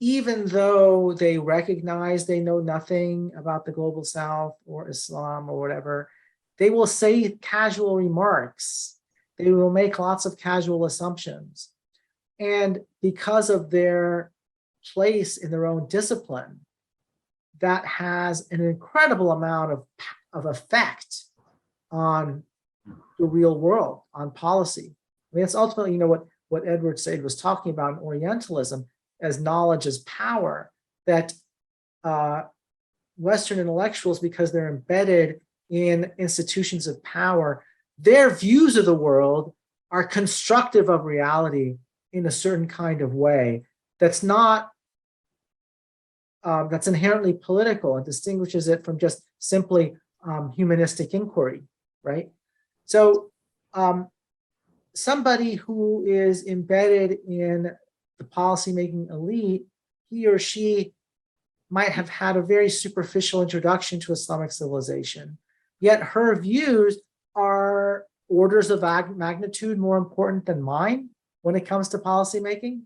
even though they recognize they know nothing about the global South or Islam or whatever, they will say casual remarks. They will make lots of casual assumptions. And because of their place in their own discipline, that has an incredible amount of effect on the real world, on policy. I mean, it's ultimately, what Edward Said was talking about in Orientalism, as knowledge as power, that Western intellectuals, because they're embedded in institutions of power, their views of the world are constructive of reality in a certain kind of way that's not, that's inherently political and distinguishes it from just simply humanistic inquiry, right? So somebody who is embedded in the policymaking elite, he or she might have had a very superficial introduction to Islamic civilization, yet her views are orders of magnitude more important than mine when it comes to policymaking,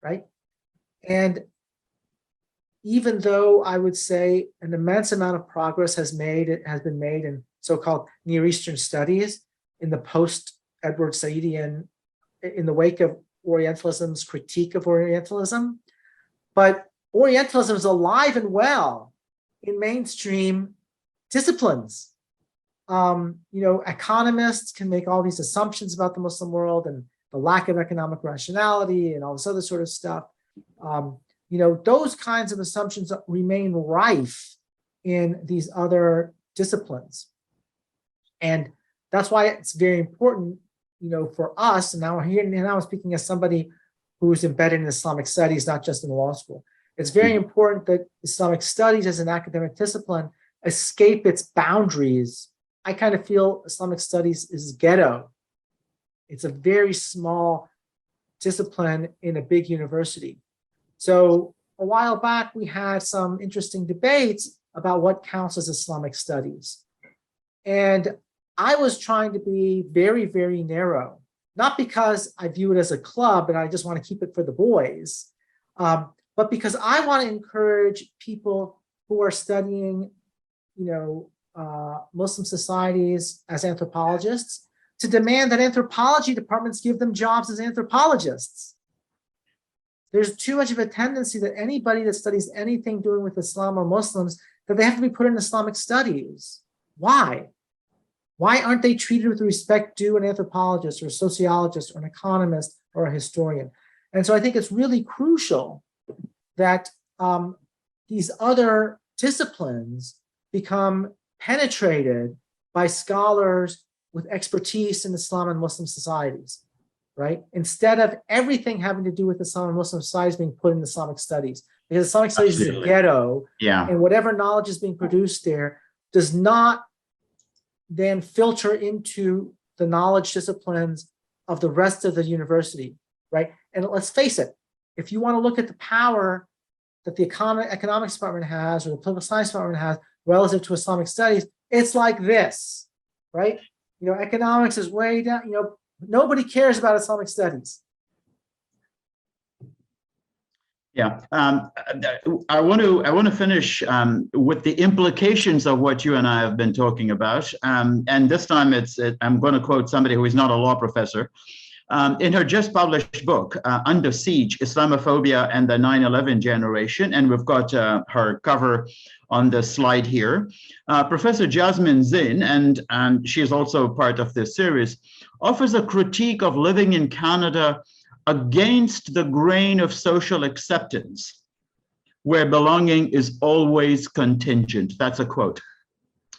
right? And even though I would say an immense amount of progress has been made in so-called Near Eastern studies in the post-Edward Saidian, in the wake of Orientalism's critique of Orientalism, but Orientalism is alive and well in mainstream disciplines. Economists can make all these assumptions about the Muslim world and the lack of economic rationality and all this other sort of stuff. Those kinds of assumptions remain rife in these other disciplines. And that's why it's very important, for us, and now I'm speaking as somebody who's embedded in Islamic studies, not just in law school. It's very important that Islamic studies as an academic discipline escape its boundaries. I kind of feel Islamic studies is ghetto. It's a very small discipline in a big university. So a while back, we had some interesting debates about what counts as Islamic studies. And I was trying to be very, very narrow, not because I view it as a club and I just want to keep it for the boys, but because I want to encourage people who are studying, Muslim societies as anthropologists to demand that anthropology departments give them jobs as anthropologists. There's too much of a tendency that anybody that studies anything doing with Islam or Muslims, that they have to be put in Islamic studies. Why? Why aren't they treated with the respect due an anthropologist or a sociologist or an economist or a historian? And so I think it's really crucial that these other disciplines become penetrated by scholars with expertise in Islam and Muslim societies, right? Instead of everything having to do with Islam and Muslim societies being put in Islamic studies, because Islamic studies is a ghetto, and whatever knowledge is being produced there does not then filter into the knowledge disciplines of the rest of the university, right? And let's face it, if you want to look at the power that the economics department has or the political science department has relative to Islamic studies, it's like this, right? Economics is way down, nobody cares about Islamic studies. Yeah, I want to finish with the implications of what you and I have been talking about. And this time I'm going to quote somebody who is not a law professor. In her just published book, Under Siege, Islamophobia and the 9/11 Generation, and we've got her cover on the slide here, Professor Jasmine Zinn, and she is also part of this series, offers a critique of living in Canada against the grain of social acceptance, where belonging is always contingent. That's a quote.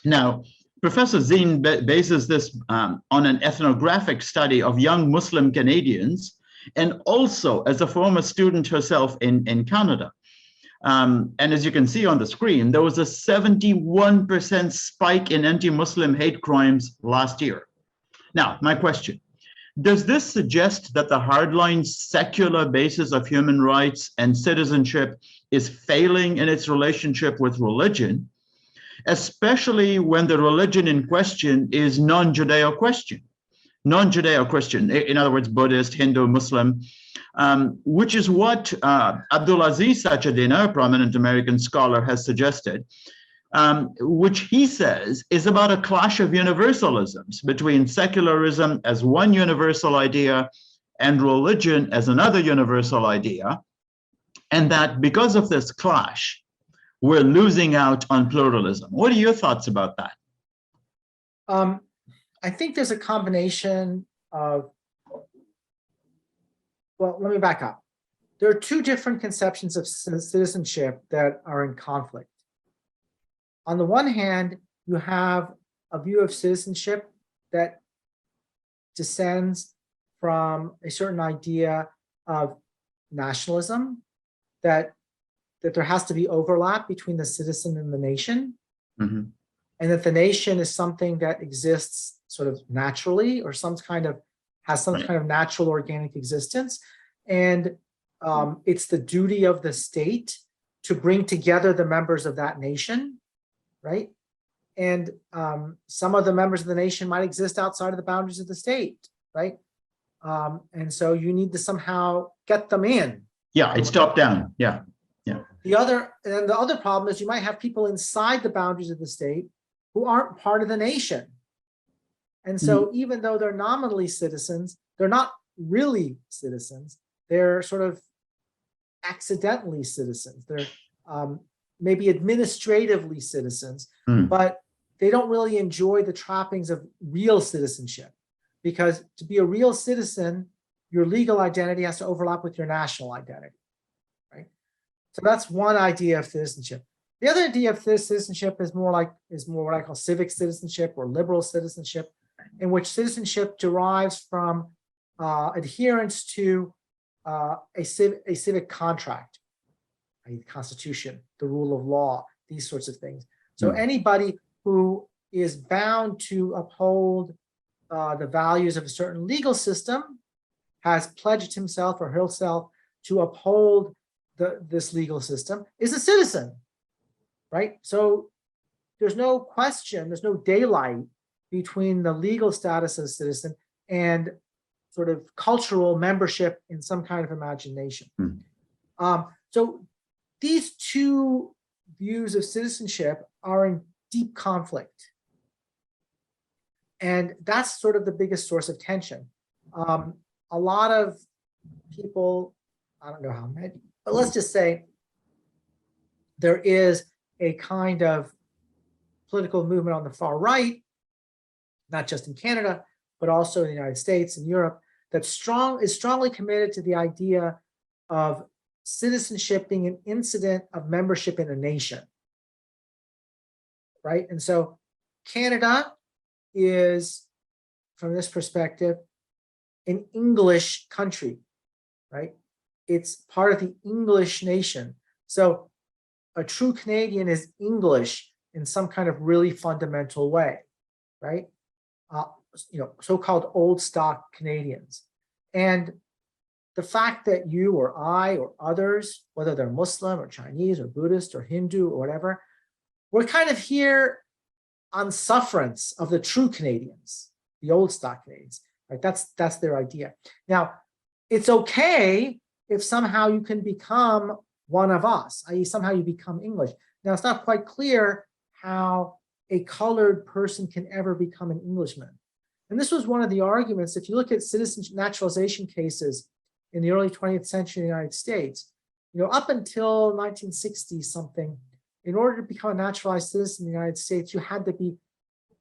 Now, Professor Zinn bases this on an ethnographic study of young Muslim Canadians, and also as a former student herself in Canada. And as you can see on the screen, there was a 71% spike in anti-Muslim hate crimes last year. Now, my question, does this suggest that the hardline secular basis of human rights and citizenship is failing in its relationship with religion, especially when the religion in question is non-Judeo-Christian? Non-Judeo-Christian, in other words, Buddhist, Hindu, Muslim, which is what Abdulaziz Sachedina, a prominent American scholar, has suggested, which he says is about a clash of universalisms between secularism as one universal idea and religion as another universal idea, and that because of this clash, we're losing out on pluralism. What are your thoughts about that? I think there's a combination of, well, let me back up. There are two different conceptions of citizenship that are in conflict. On the one hand, you have a view of citizenship that descends from a certain idea of nationalism, that there has to be overlap between the citizen and the nation, and that the nation is something that exists sort of naturally or has some kind of natural organic existence. And it's the duty of the state to bring together the members of that nation, right? And some of the members of the nation might exist outside of the boundaries of the state, right? And so you need to somehow get them in. Yeah, it's top down. Yeah. The other problem is you might have people inside the boundaries of the state who aren't part of the nation. And so even though they're nominally citizens, they're not really citizens. They're sort of accidentally citizens. They're maybe administratively citizens, but they don't really enjoy the trappings of real citizenship, because to be a real citizen, your legal identity has to overlap with your national identity, right? So that's one idea of citizenship. The other idea of citizenship is more what I call civic citizenship or liberal citizenship, in which citizenship derives from adherence to a civic contract, a constitution, the rule of law, these sorts of things. So anybody who is bound to uphold the values of a certain legal system has pledged himself or herself to uphold this legal system is a citizen, right? So there's no question, there's no daylight between the legal status of a citizen and sort of cultural membership in some kind of imagination. So these two views of citizenship are in deep conflict. And that's sort of the biggest source of tension. A lot of people, I don't know how many, but let's just say there is a kind of political movement on the far right, not just in Canada, but also in the United States and Europe, that is strongly committed to the idea of citizenship being an incident of membership in a nation, right? And so Canada is from this perspective, an English country, right? It's part of the English nation. So a true Canadian is English in some kind of really fundamental way, right? So-called old stock Canadians. And the fact that you or I or others, whether they're Muslim or Chinese or Buddhist or Hindu or whatever, we're kind of here on sufferance of the true Canadians, the old stock Canadians, right? That's their idea. Now, it's okay if somehow you can become one of us, i.e. somehow you become English. Now, it's not quite clear how a colored person can ever become an Englishman. And this was one of the arguments. If you look at citizen naturalization cases in the early 20th century in the United States, up until 1960 something, in order to become a naturalized citizen in the United States, you had to be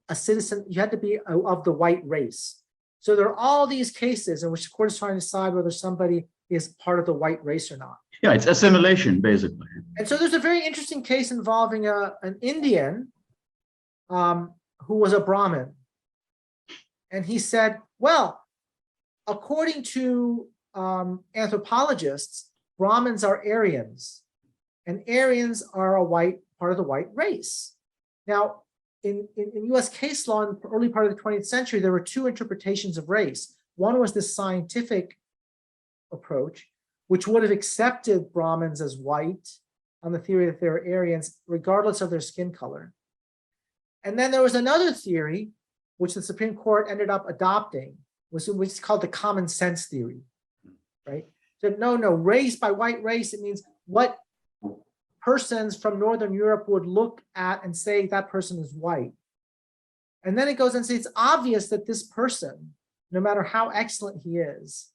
a citizen, you had to be of the white race. So there are all these cases in which the court is trying to decide whether somebody is part of the white race or not. Yeah, it's assimilation, basically. And so there's a very interesting case involving an Indian who was a Brahmin. And he said, well, according to anthropologists, Brahmins are Aryans, and Aryans are a part of the white race. Now, in US case law in the early part of the 20th century, there were two interpretations of race. One was the scientific approach, which would have accepted Brahmins as white on the theory that they were Aryans, regardless of their skin color. And then there was another theory, which the Supreme Court ended up adopting, which is called the common sense theory, right? So no, race by white race, it means what persons from Northern Europe would look at and say that person is white. And then it goes and says it's obvious that this person, no matter how excellent he is,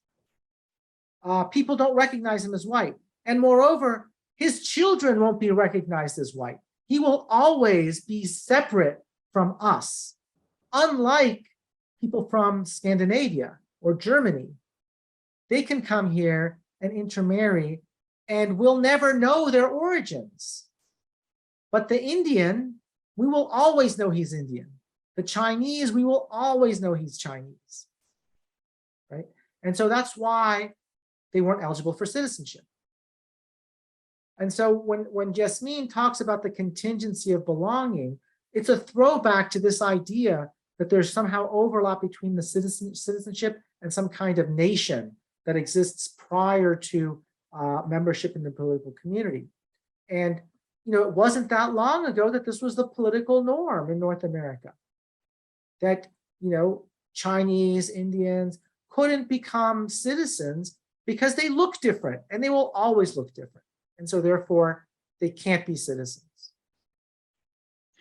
people don't recognize him as white. And moreover, his children won't be recognized as white. He will always be separate from us, unlike people from Scandinavia or Germany. They can come here and intermarry, and we'll never know their origins. But the Indian, we will always know he's Indian. The Chinese, we will always know he's Chinese, right? And so that's why they weren't eligible for citizenship. And so when Jasmine talks about the contingency of belonging, it's a throwback to this idea that there's somehow overlap between the citizenship and some kind of nation that exists prior to membership in the political community. And it wasn't that long ago that this was the political norm in North America, that Chinese, Indians couldn't become citizens because they look different, and they will always look different. And so therefore, they can't be citizens.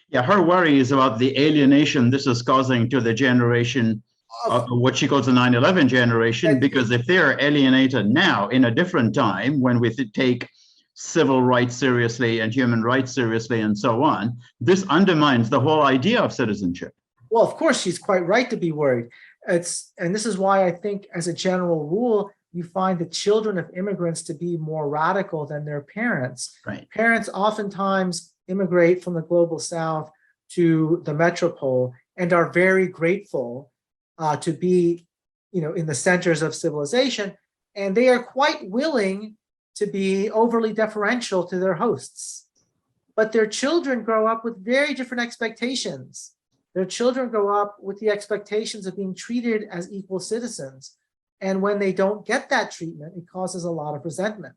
Yeah, her worry is about the alienation this is causing to the generation, what she calls the 9/11 generation, because if they're alienated now in a different time, when we take civil rights seriously and human rights seriously and so on, this undermines the whole idea of citizenship. Well, of course, she's quite right to be worried. And this is why I think, as a general rule, you find the children of immigrants to be more radical than their parents. Right. Parents oftentimes immigrate from the global south to the metropole and are very grateful to be, in the centers of civilization, and they are quite willing to be overly deferential to their hosts. But their children grow up with very different expectations. Their children grow up with the expectations of being treated as equal citizens. And when they don't get that treatment, it causes a lot of resentment.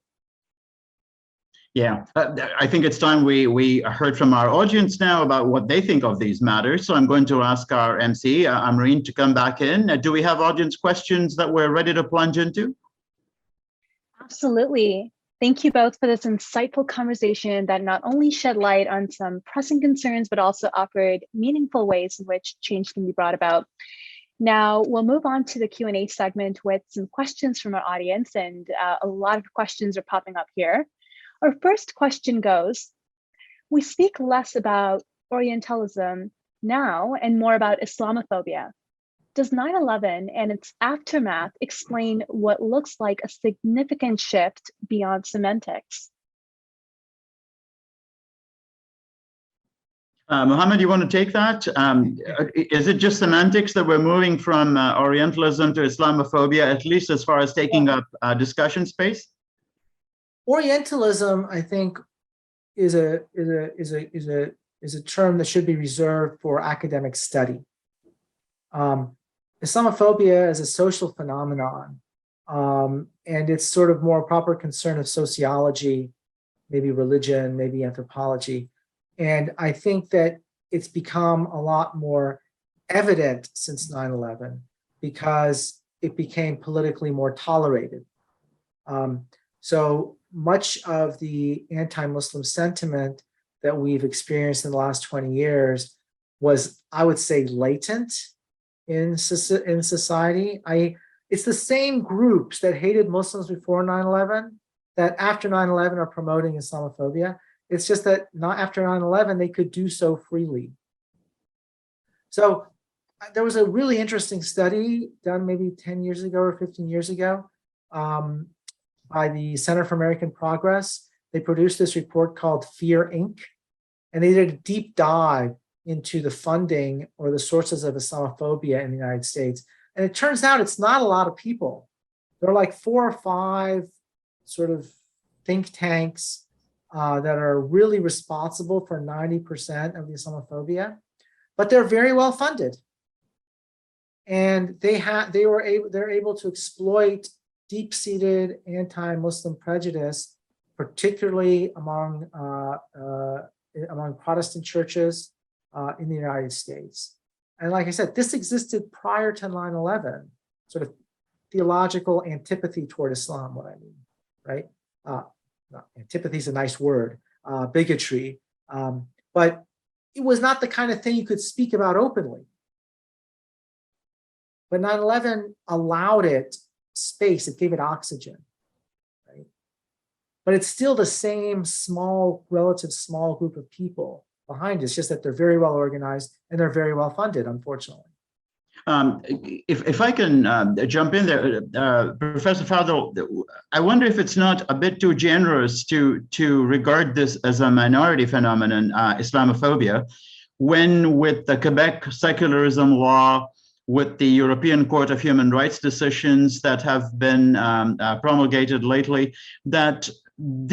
Yeah, I think it's time we heard from our audience now about what they think of these matters. So I'm going to ask our MC, Amyn, to come back in. Do we have audience questions that we're ready to plunge into? Absolutely. Thank you both for this insightful conversation that not only shed light on some pressing concerns, but also offered meaningful ways in which change can be brought about. Now, we'll move on to the Q&A segment with some questions from our audience, and a lot of questions are popping up here. Our first question goes, we speak less about Orientalism now and more about Islamophobia. Does 9/11 and its aftermath explain what looks like a significant shift beyond semantics? Mohammad, you want to take that? Is it just semantics that we're moving from Orientalism to Islamophobia, at least as far as taking up discussion space? Orientalism, I think, is a term that should be reserved for academic study. Islamophobia is a social phenomenon, and it's sort of more proper concern of sociology, maybe religion, maybe anthropology. And I think that it's become a lot more evident since 9/11 because it became politically more tolerated. So much of the anti-Muslim sentiment that we've experienced in the last 20 years was, I would say, latent in society. It's the same groups that hated Muslims before 9/11 that after 9/11 are promoting Islamophobia. It's just that not after 9/11, they could do so freely. So there was a really interesting study done maybe 10 years ago or 15 years ago by the Center for American Progress. They produced this report called Fear, Inc. And they did a deep dive into the funding or the sources of Islamophobia in the United States. And it turns out it's not a lot of people. There are like 4 or 5 sort of think tanks that are really responsible for 90% of the Islamophobia, but they're very well funded. And they're able to exploit deep-seated anti-Muslim prejudice, particularly among Protestant churches in the United States. And like I said, this existed prior to 9/11, sort of theological antipathy toward Islam, what I mean, right? Antipathy is a nice word, bigotry, but it was not the kind of thing you could speak about openly. But 9/11 allowed it space, it gave it oxygen, right? But it's still the same relative small group of people behind it. It's just that they're very well organized and they're very well funded, unfortunately. If I can jump in there, Professor Fadel, I wonder if it's not a bit too generous to regard this as a minority phenomenon, Islamophobia, when with the Quebec secularism law, with the European Court of Human Rights decisions that have been promulgated lately, that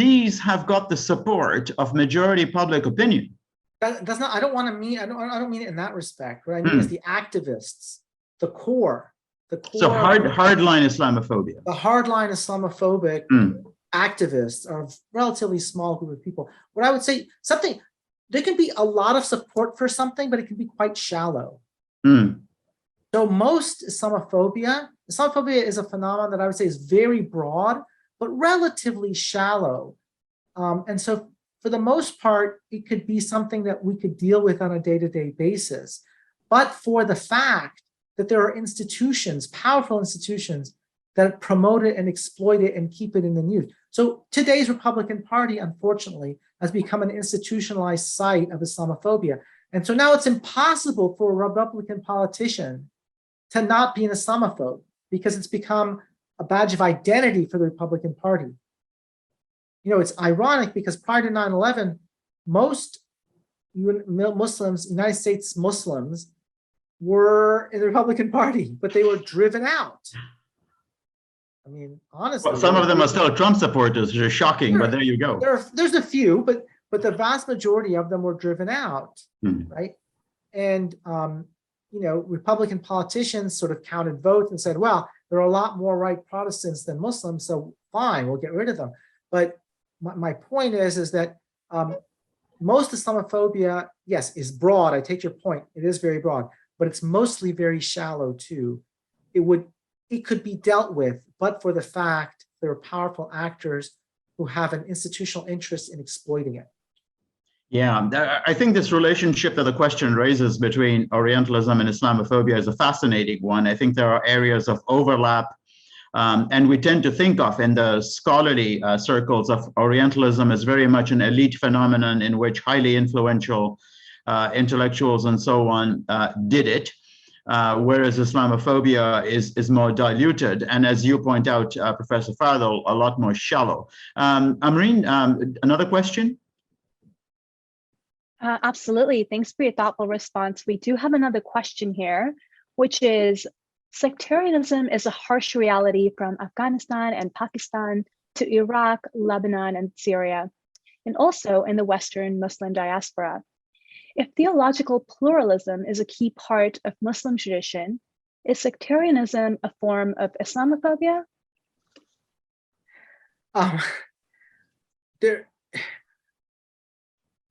these have got the support of majority public opinion. That's not. I don't mean it in that respect. What I mean is the activists, the core. So hardline Islamophobia. The hardline Islamophobic activists are a relatively small group of people. What I would say, there can be a lot of support for something, but it can be quite shallow. So most Islamophobia is a phenomenon that I would say is very broad, but relatively shallow. And so for the most part, it could be something that we could deal with on a day-to-day basis. But for the fact that there are institutions, powerful institutions, that promote it and exploit it and keep it in the news. So today's Republican Party, unfortunately, has become an institutionalized site of Islamophobia. And so now it's impossible for a Republican politician to not be an Islamophobe because it's become a badge of identity for the Republican Party. You know, it's ironic because prior to 9/11, most Muslims, United States Muslims, were in the Republican Party, but they were driven out. I mean, honestly. Well, some of them are still Trump supporters, which is shocking, but there you go. There's a few, but the vast majority of them were driven out, right? And, you know, Republican politicians sort of counted votes and said, well, there are a lot more right Protestants than Muslims, so fine, we'll get rid of them. But my point is that most Islamophobia, yes, is broad. I take your point. It is very broad, but it's mostly very shallow too. It could be dealt with, but for the fact there are powerful actors who have an institutional interest in exploiting it. Yeah, I think this relationship that the question raises between Orientalism and Islamophobia is a fascinating one. I think there are areas of overlap, and we tend to think of in the scholarly circles of Orientalism as very much an elite phenomenon in which highly influential intellectuals and so on did it, whereas Islamophobia is more diluted, and as you point out, Professor Fadel, a lot more shallow. Amyn, another question? Absolutely. Thanks for your thoughtful response. We do have another question here, which is sectarianism is a harsh reality from Afghanistan and Pakistan to Iraq, Lebanon, and Syria, and also in the Western Muslim diaspora. If theological pluralism is a key part of Muslim tradition, is sectarianism a form of Islamophobia?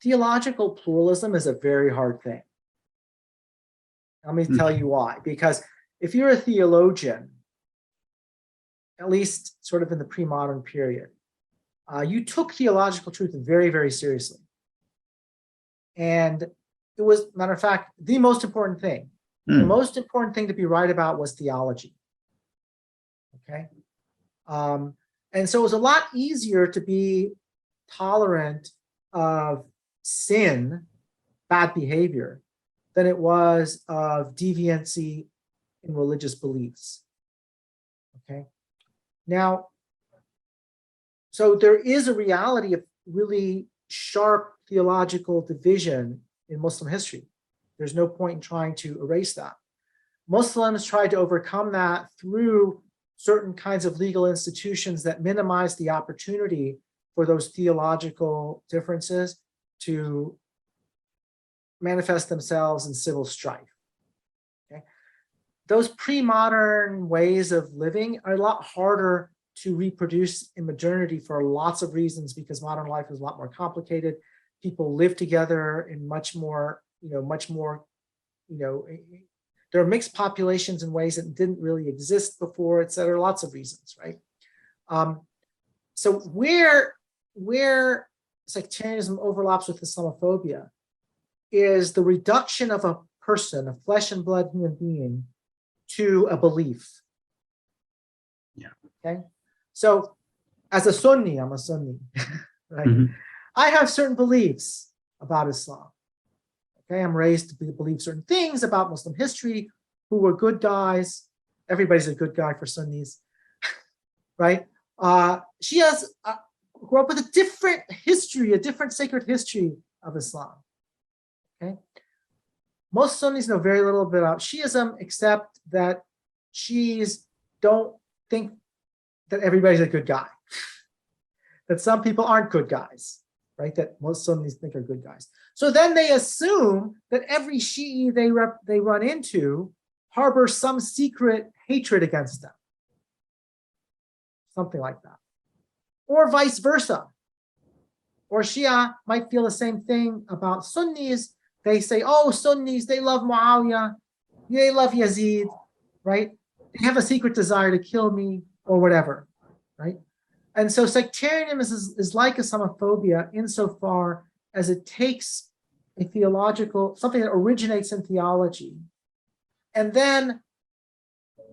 Theological pluralism is a very hard thing. Let me tell you why. Because if you're a theologian, at least sort of in the pre-modern period, you took theological truth very, very seriously. And it was, matter of fact, the most important thing. The most important thing to be right about was theology. Okay? And so it was a lot easier to be tolerant of sin, bad behavior, than it was of deviancy in religious beliefs. Okay. Now, so there is a reality of really sharp theological division in Muslim history. There's no point in trying to erase that. Muslims tried to overcome that through certain kinds of legal institutions that minimize the opportunity for those theological differences to manifest themselves in civil strife. Okay? Those pre-modern ways of living are a lot harder to reproduce in modernity for lots of reasons, because modern life is a lot more complicated. People live together in much more, there are mixed populations in ways that didn't really exist before, et cetera, lots of reasons, right? So where sectarianism overlaps with Islamophobia is the reduction of a person, a flesh and blood human being, to a belief. Yeah. Okay. So as a Sunni, I'm a Sunni, right? I have certain beliefs about Islam. Okay. I'm raised to believe certain things about Muslim history, who were good guys. Everybody's a good guy for Sunnis, right? Shias grew up with a different history, a different sacred history of Islam. Okay. Most Sunnis know very little bit about Shiism, except that Shiis don't think that everybody's a good guy, that some people aren't good guys, right? That most Sunnis think are good guys. So then they assume that every Shi'i they run into harbors some secret hatred against them, something like that. Or vice versa. Or Shia might feel the same thing about Sunnis. They say, oh, Sunnis, they love Muawiyah, they love Yazid, right? They have a secret desire to kill me or whatever, right? And so sectarianism is like Islamophobia insofar as it takes a theological, something that originates in theology, and then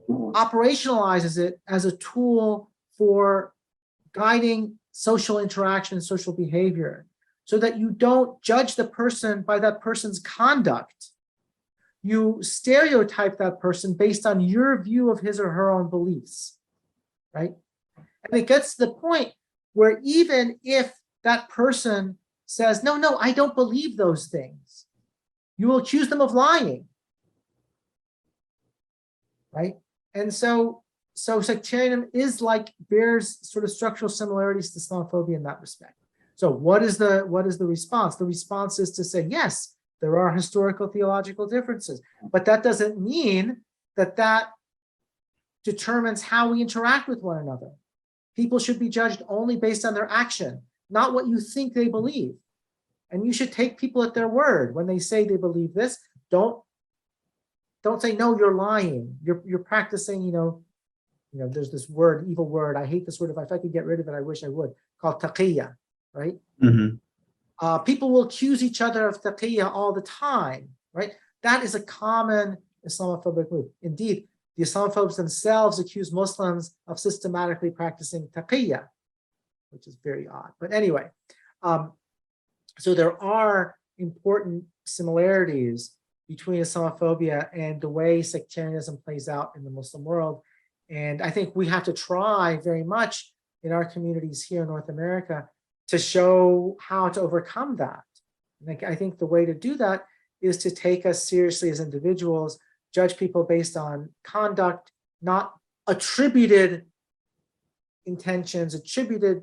operationalizes it as a tool for guiding social interaction and social behavior, so that you don't judge the person by that person's conduct. You stereotype that person based on your view of his or her own beliefs, right? And it gets to the point where even if that person says, no, I don't believe those things, you will accuse them of lying, right? And so sectarianism bears sort of structural similarities to Islamophobia in that respect. So what is the response? The response is to say, yes, there are historical theological differences, but that doesn't mean that determines how we interact with one another. People should be judged only based on their action, not what you think they believe. And you should take people at their word when they say they believe this. Don't say, no, you're lying. You're practicing, there's this word, evil word. I hate this word. If I could get rid of it, I wish I would, called taqiyya, right? People will accuse each other of taqiyya all the time, right? That is a common Islamophobic move. Indeed, the Islamophobes themselves accuse Muslims of systematically practicing taqiyya, which is very odd. But anyway, so there are important similarities between Islamophobia and the way sectarianism plays out in the Muslim world. And I think we have to try very much in our communities here in North America to show how to overcome that. And I think the way to do that is to take us seriously as individuals, judge people based on conduct, not attributed intentions, attributed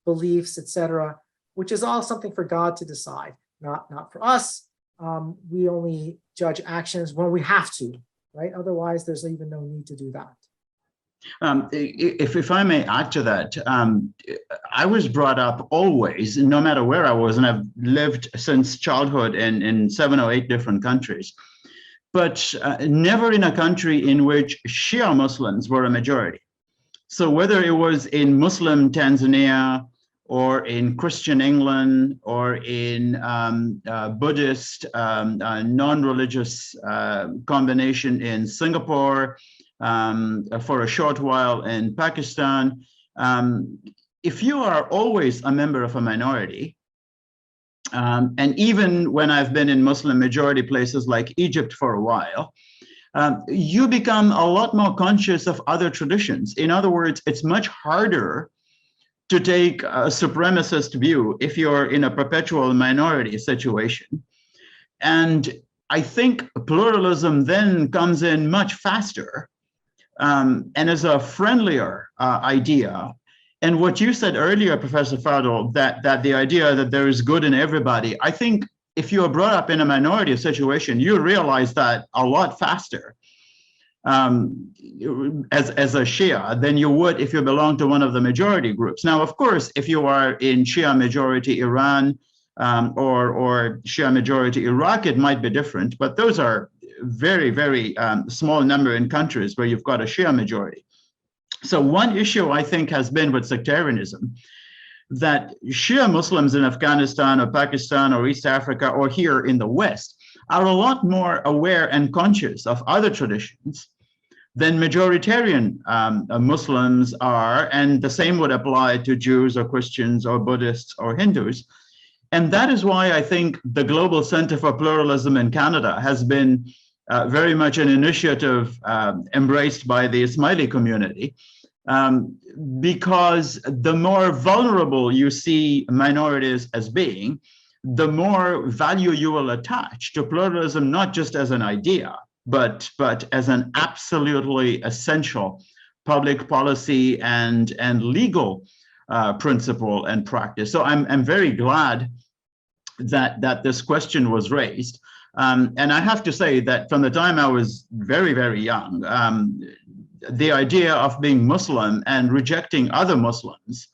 beliefs, etc., which is all something for God to decide, not for us. We only judge actions when we have to, right? Otherwise, there's even no need to do that. If I may add to that, I was brought up always, no matter where I was, and I've lived since childhood in 7 or 8 different countries, but never in a country in which Shia Muslims were a majority. So whether it was in Muslim Tanzania or in Christian England or in Buddhist non-religious combination in Singapore, for a short while in Pakistan, if you are always a member of a minority, and even when I've been in Muslim majority places like Egypt for a while, you become a lot more conscious of other traditions. In other words, it's much harder to take a supremacist view if you're in a perpetual minority situation. And I think pluralism then comes in much faster and is a friendlier idea. And what you said earlier, Professor Fadel, that the idea that there is good in everybody, I think if you are brought up in a minority situation, you realize that a lot faster as a Shia than you would if you belong to one of the majority groups. Now, of course, if you are in Shia majority Iran or Shia majority Iraq, it might be different, but those are very, very small number in countries where you've got a Shia majority. So one issue I think has been with sectarianism, that Shia Muslims in Afghanistan or Pakistan or East Africa or here in the West are a lot more aware and conscious of other traditions than majoritarian Muslims are, and the same would apply to Jews or Christians or Buddhists or Hindus. And that is why I think the Global Center for Pluralism in Canada has been very much an initiative embraced by the Ismaili community, because the more vulnerable you see minorities as being, the more value you will attach to pluralism, not just as an idea, but as an absolutely essential public policy and legal principle and practice. So I'm very glad that this question was raised. And I have to say that from the time I was very, very young, the idea of being Muslim and rejecting other Muslims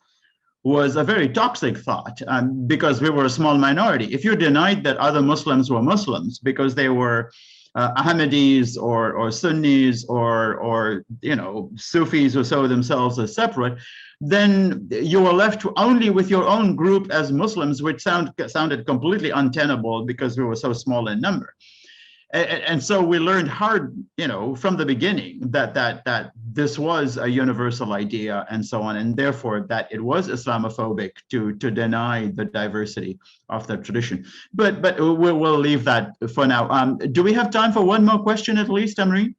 was a very toxic thought, because we were a small minority. If you denied that other Muslims were Muslims because they were Ahmadis or Sunnis or Sufis who saw themselves as separate, then you were left only with your own group as Muslims, which sounded completely untenable because we were so small in number. And so we learned hard, from the beginning that this was a universal idea and so on, and therefore that it was Islamophobic to deny the diversity of the tradition. But we'll leave that for now. Do we have time for one more question at least, Amyn?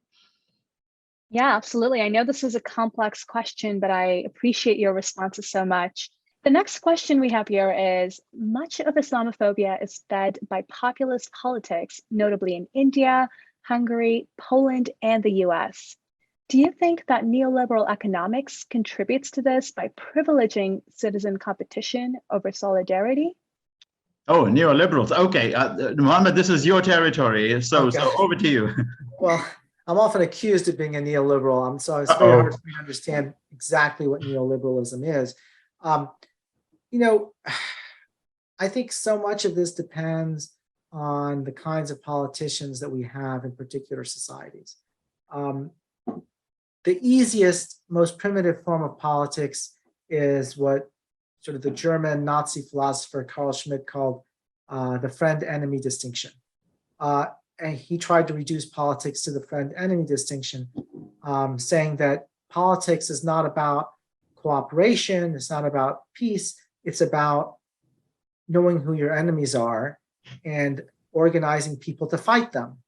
Yeah, absolutely. I know this is a complex question, but I appreciate your responses so much. The next question we have here is, much of Islamophobia is fed by populist politics, notably in India, Hungary, Poland, and the US. Do you think that neoliberal economics contributes to this by privileging citizen competition over solidarity? Oh, neoliberals. Okay, Mohammad, this is your territory, so over to you. Well, I'm often accused of being a neoliberal, so it's very hard for me to understand exactly what neoliberalism is. I think so much of this depends on the kinds of politicians that we have in particular societies. The easiest, most primitive form of politics is what sort of the German Nazi philosopher Carl Schmitt called the friend-enemy distinction. And he tried to reduce politics to the friend-enemy distinction, saying that politics is not about cooperation, it's not about peace, it's about knowing who your enemies are and organizing people to fight them.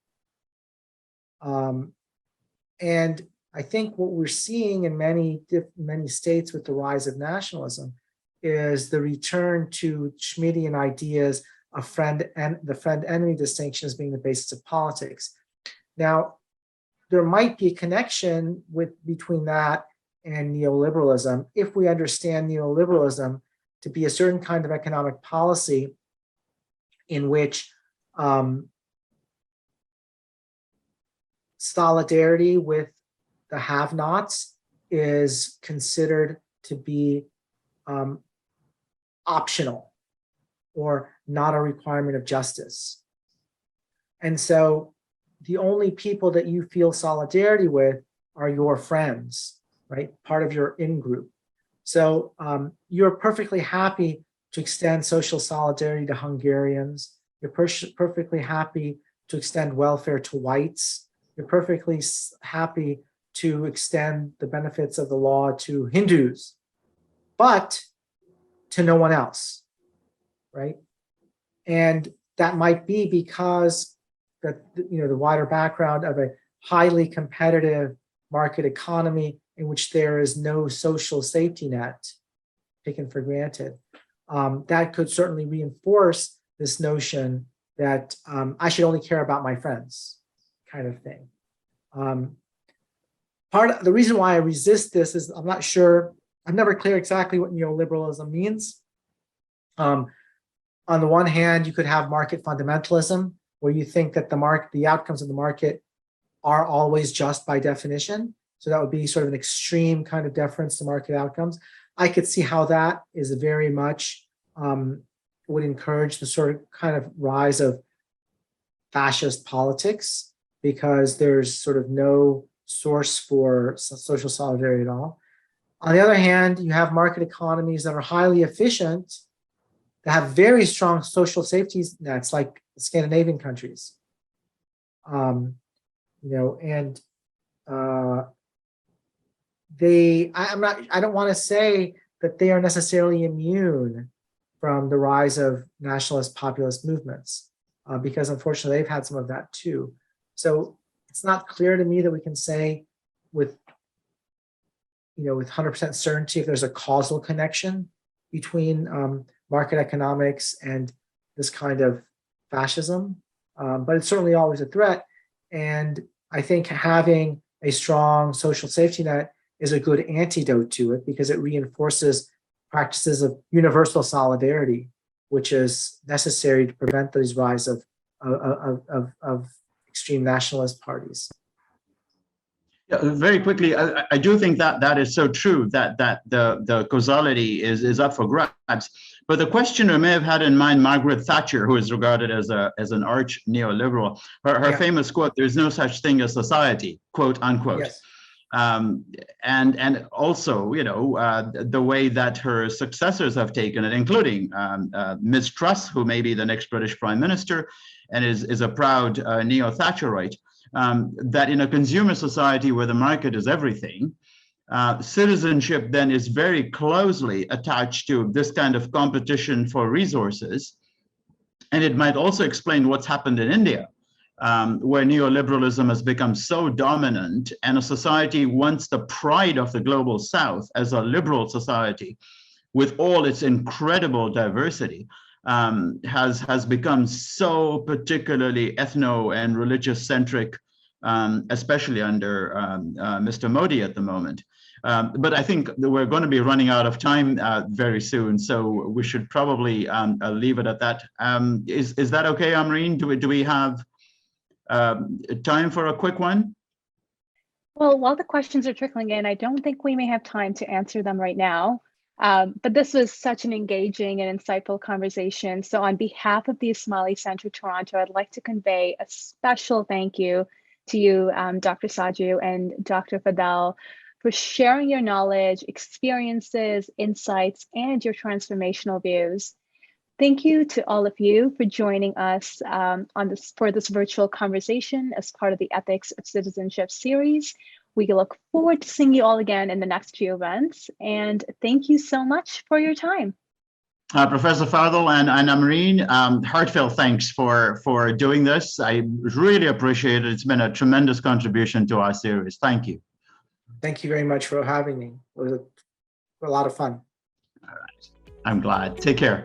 And I think what we're seeing in many states with the rise of nationalism is the return to Schmittian ideas a friend and the friend-enemy distinction as being the basis of politics. Now, there might be a connection between that and neoliberalism if we understand neoliberalism to be a certain kind of economic policy in which solidarity with the have-nots is considered to be optional or not a requirement of justice. And so the only people that you feel solidarity with are your friends, right? Part of your in-group. So you're perfectly happy to extend social solidarity to Hungarians. You're perfectly happy to extend welfare to whites. You're perfectly happy to extend the benefits of the law to Hindus, but to no one else, right? And that might be because the wider background of a highly competitive market economy in which there is no social safety net taken for granted. That could certainly reinforce this notion that I should only care about my friends, kind of thing. Part of the reason why I resist this is I'm not sure, I'm never clear exactly what neoliberalism means. On the one hand, you could have market fundamentalism, where you think that the outcomes of the market are always just by definition. So that would be sort of an extreme kind of deference to market outcomes. I could see how that is very much would encourage the sort of kind of rise of fascist politics, because there's sort of no source for social solidarity at all. On the other hand, you have market economies that are highly efficient, that have very strong social safety nets, like the Scandinavian countries. I don't want to say that they are necessarily immune from the rise of nationalist populist movements, because unfortunately they've had some of that too. So it's not clear to me that we can say with 100% certainty if there's a causal connection between market economics and this kind of fascism, but it's certainly always a threat. And I think having a strong social safety net is a good antidote to it, because it reinforces practices of universal solidarity, which is necessary to prevent these rise of extreme nationalist parties. Yeah, very quickly, I do think that is so true, that the causality is up for grabs. But the questioner may have had in mind Margaret Thatcher, who is regarded as an arch neoliberal. Her famous quote, "There's no such thing as society," quote unquote. Yes. And also, the way that her successors have taken it, including Ms. Truss, who may be the next British Prime Minister and is a proud neo-Thatcherite, that in a consumer society where the market is everything, citizenship then is very closely attached to this kind of competition for resources. And it might also explain what's happened in India, where neoliberalism has become so dominant, and a society once the pride of the global South as a liberal society with all its incredible diversity has become so particularly ethno and religious centric, especially under Mr. Modi at the moment. But I think that we're going to be running out of time very soon, so we should probably leave it at that. Is that okay, Amyn? Do we have time for a quick one? Well, while the questions are trickling in, I don't think we may have time to answer them right now. But this was such an engaging and insightful conversation. So on behalf of the Ismaili Center Toronto, I'd like to convey a special thank you to you, Dr. Sajoo and Dr. Fadel, for sharing your knowledge, experiences, insights, and your transformational views. Thank you to all of you for joining us for this virtual conversation as part of the Ethics of Citizenship series. We look forward to seeing you all again in the next few events. And thank you so much for your time. Professor Fadel and Amyn, heartfelt thanks for doing this. I really appreciate it. It's been a tremendous contribution to our series. Thank you. Thank you very much for having me. It was a lot of fun. All right. I'm glad. Take care.